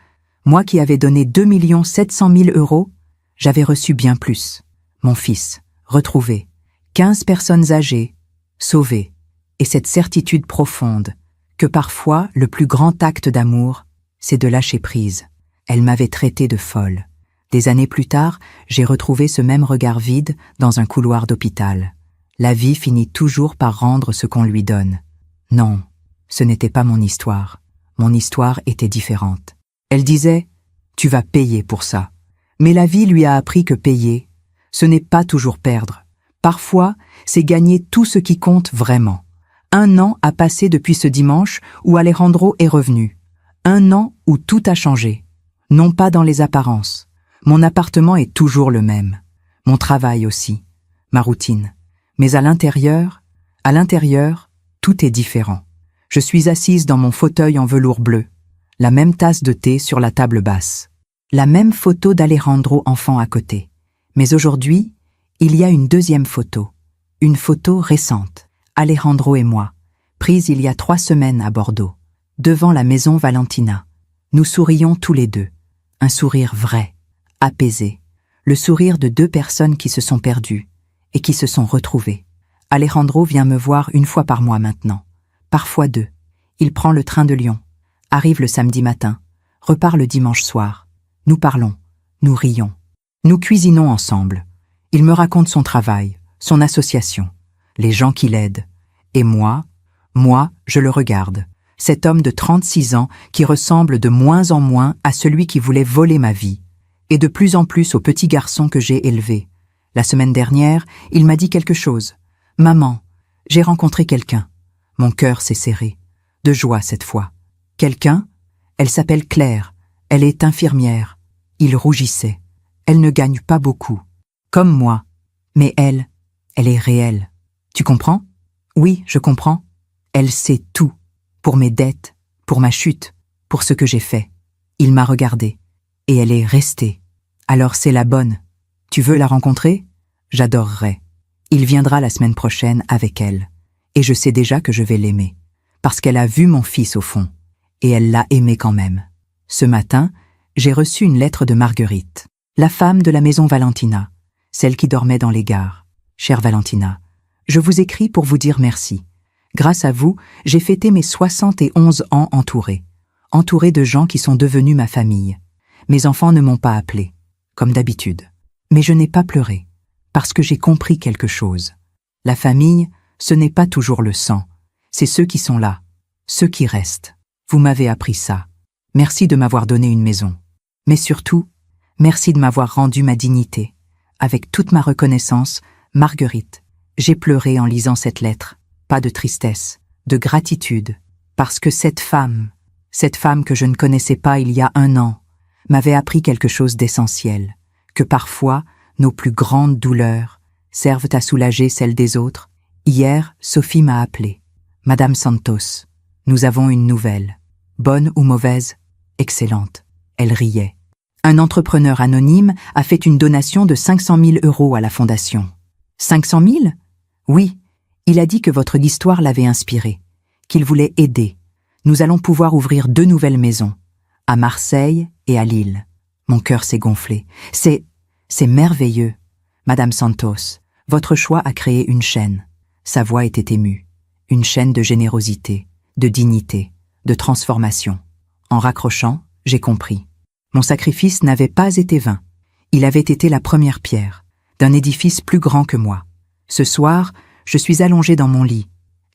qui avais donné 2 700 000 €, j'avais reçu bien plus. Mon fils, retrouvé, 15 personnes âgées, sauvées, et cette certitude profonde que parfois le plus grand acte d'amour, c'est de lâcher prise. Elle m'avait traitée de folle. Des années plus tard, j'ai retrouvé ce même regard vide dans un couloir d'hôpital. La vie finit toujours par rendre ce qu'on lui donne. Non, ce n'était pas mon histoire. Mon histoire était différente. Elle disait « Tu vas payer pour ça ». Mais la vie lui a appris que payer, ce n'est pas toujours perdre. Parfois, c'est gagner tout ce qui compte vraiment. 1 an a passé depuis ce dimanche où Alejandro est revenu. 1 an où tout a changé. Non pas dans les apparences. Mon appartement est toujours le même. Mon travail aussi. Ma routine. Mais à l'intérieur, tout est différent. Je suis assise dans mon fauteuil en velours bleu. La même tasse de thé sur la table basse. La même photo d'Alejandro enfant à côté. Mais aujourd'hui, il y a une 2e photo. Une photo récente. Alejandro et moi, prise il y a 3 semaines à Bordeaux, devant la maison Valentina. Nous sourions tous les deux. Un sourire vrai, apaisé. Le sourire de 2 personnes qui se sont perdues et qui se sont retrouvées. Alejandro vient me voir 1 fois par mois maintenant. Parfois 2. Il prend le train de Lyon, arrive le samedi matin, repart le dimanche soir. Nous parlons, nous rions. Nous cuisinons ensemble. Il me raconte son travail, son association, les gens qui l'aident. Et moi, je le regarde. Cet homme de 36 ans qui ressemble de moins en moins à celui qui voulait voler ma vie, et de plus en plus au petit garçon que j'ai élevé. La semaine dernière, il m'a dit quelque chose. « Maman, j'ai rencontré quelqu'un. » Mon cœur s'est serré. De joie cette fois. Quelqu'un ? Elle s'appelle Claire. Elle est infirmière. Il rougissait. Elle ne gagne pas beaucoup. Comme moi. Mais elle est réelle. Tu comprends ? Oui, je comprends. Elle sait tout. Pour mes dettes, pour ma chute, pour ce que j'ai fait. Il m'a regardé. Et elle est restée. Alors c'est la bonne. Tu veux la rencontrer ? J'adorerais. Il viendra la semaine prochaine avec elle, et je sais déjà que je vais l'aimer, parce qu'elle a vu mon fils au fond, et elle l'a aimé quand même. Ce matin, j'ai reçu une lettre de Marguerite, la femme de la maison Valentina, celle qui dormait dans les gares. Chère Valentina, je vous écris pour vous dire merci. Grâce à vous, j'ai fêté mes 71 ans entourée de gens qui sont devenus ma famille. Mes enfants ne m'ont pas appelée, comme d'habitude. Mais je n'ai pas pleuré, parce que j'ai compris quelque chose. La famille, ce n'est pas toujours le sang, c'est ceux qui sont là, ceux qui restent. Vous m'avez appris ça. Merci de m'avoir donné une maison. Mais surtout, merci de m'avoir rendu ma dignité. Avec toute ma reconnaissance, Marguerite, j'ai pleuré en lisant cette lettre. Pas de tristesse, de gratitude, parce que cette femme que je ne connaissais pas il y a 1 an, m'avait appris quelque chose d'essentiel, que parfois, nos plus grandes douleurs servent à soulager celles des autres. Hier, Sophie m'a appelé. Madame Santos, nous avons une nouvelle. Bonne ou mauvaise? Excellente. Elle riait. Un entrepreneur anonyme a fait une donation de 500 000 € à la fondation. 500 000? Oui. Il a dit que votre histoire l'avait inspiré, qu'il voulait aider. Nous allons pouvoir ouvrir 2 nouvelles maisons, à Marseille et à Lille. Mon cœur s'est gonflé. C'est merveilleux. Madame Santos, votre choix a créé une chaîne. Sa voix était émue. Une chaîne de générosité, de dignité, de transformation. En raccrochant, j'ai compris. Mon sacrifice n'avait pas été vain. Il avait été la première pierre d'un édifice plus grand que moi. Ce soir, je suis allongée dans mon lit,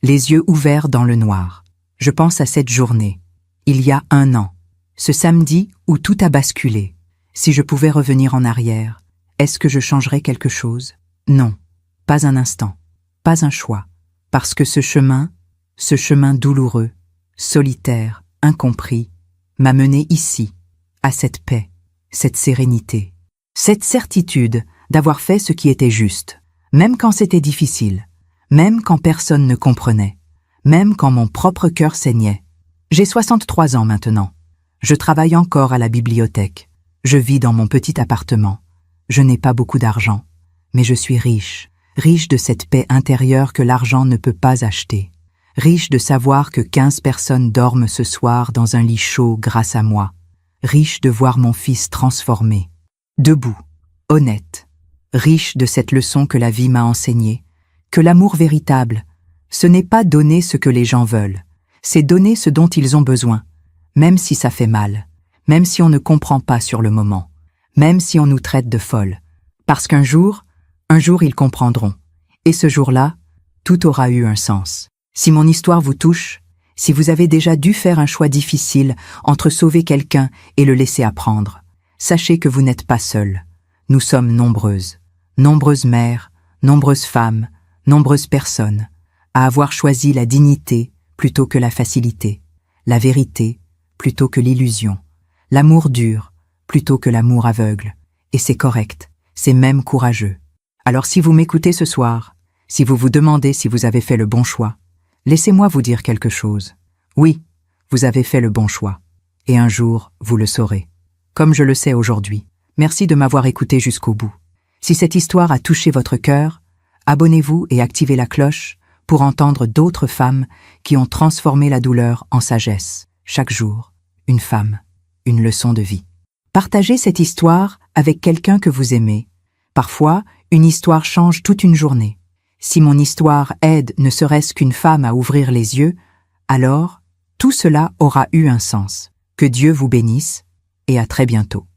les yeux ouverts dans le noir. Je pense à cette journée, il y a 1 an, ce samedi où tout a basculé. Si je pouvais revenir en arrière, est-ce que je changerais quelque chose? Non, pas un instant, pas un choix, parce que ce chemin douloureux, solitaire, incompris, m'a mené ici, à cette paix, cette sérénité, cette certitude d'avoir fait ce qui était juste, même quand c'était difficile, même quand personne ne comprenait, même quand mon propre cœur saignait. J'ai 63 ans maintenant. Je travaille encore à la bibliothèque. Je vis dans mon petit appartement. Je n'ai pas beaucoup d'argent, mais je suis riche de cette paix intérieure que l'argent ne peut pas acheter. Riche de savoir que 15 personnes dorment ce soir dans un lit chaud grâce à moi. Riche de voir mon fils transformé, debout, honnête. Riche de cette leçon que la vie m'a enseignée, que l'amour véritable, ce n'est pas donner ce que les gens veulent, c'est donner ce dont ils ont besoin, même si ça fait mal, même si on ne comprend pas sur le moment, même si on nous traite de folles. Parce qu'un jour, ils comprendront. Et ce jour-là, tout aura eu un sens. Si mon histoire vous touche, si vous avez déjà dû faire un choix difficile entre sauver quelqu'un et le laisser apprendre, sachez que vous n'êtes pas seul. Nous sommes nombreuses mères, nombreuses femmes, nombreuses personnes, à avoir choisi la dignité plutôt que la facilité, la vérité plutôt que l'illusion, l'amour dur plutôt que l'amour aveugle. Et c'est correct, c'est même courageux. Alors si vous m'écoutez ce soir, si vous vous demandez si vous avez fait le bon choix, laissez-moi vous dire quelque chose. Oui, vous avez fait le bon choix. Et un jour, vous le saurez. Comme je le sais aujourd'hui. Merci de m'avoir écouté jusqu'au bout. Si cette histoire a touché votre cœur, abonnez-vous et activez la cloche pour entendre d'autres femmes qui ont transformé la douleur en sagesse. Chaque jour, une femme, une leçon de vie. Partagez cette histoire avec quelqu'un que vous aimez. Parfois, une histoire change toute une journée. Si mon histoire aide ne serait-ce qu'une femme à ouvrir les yeux, alors tout cela aura eu un sens. Que Dieu vous bénisse et à très bientôt.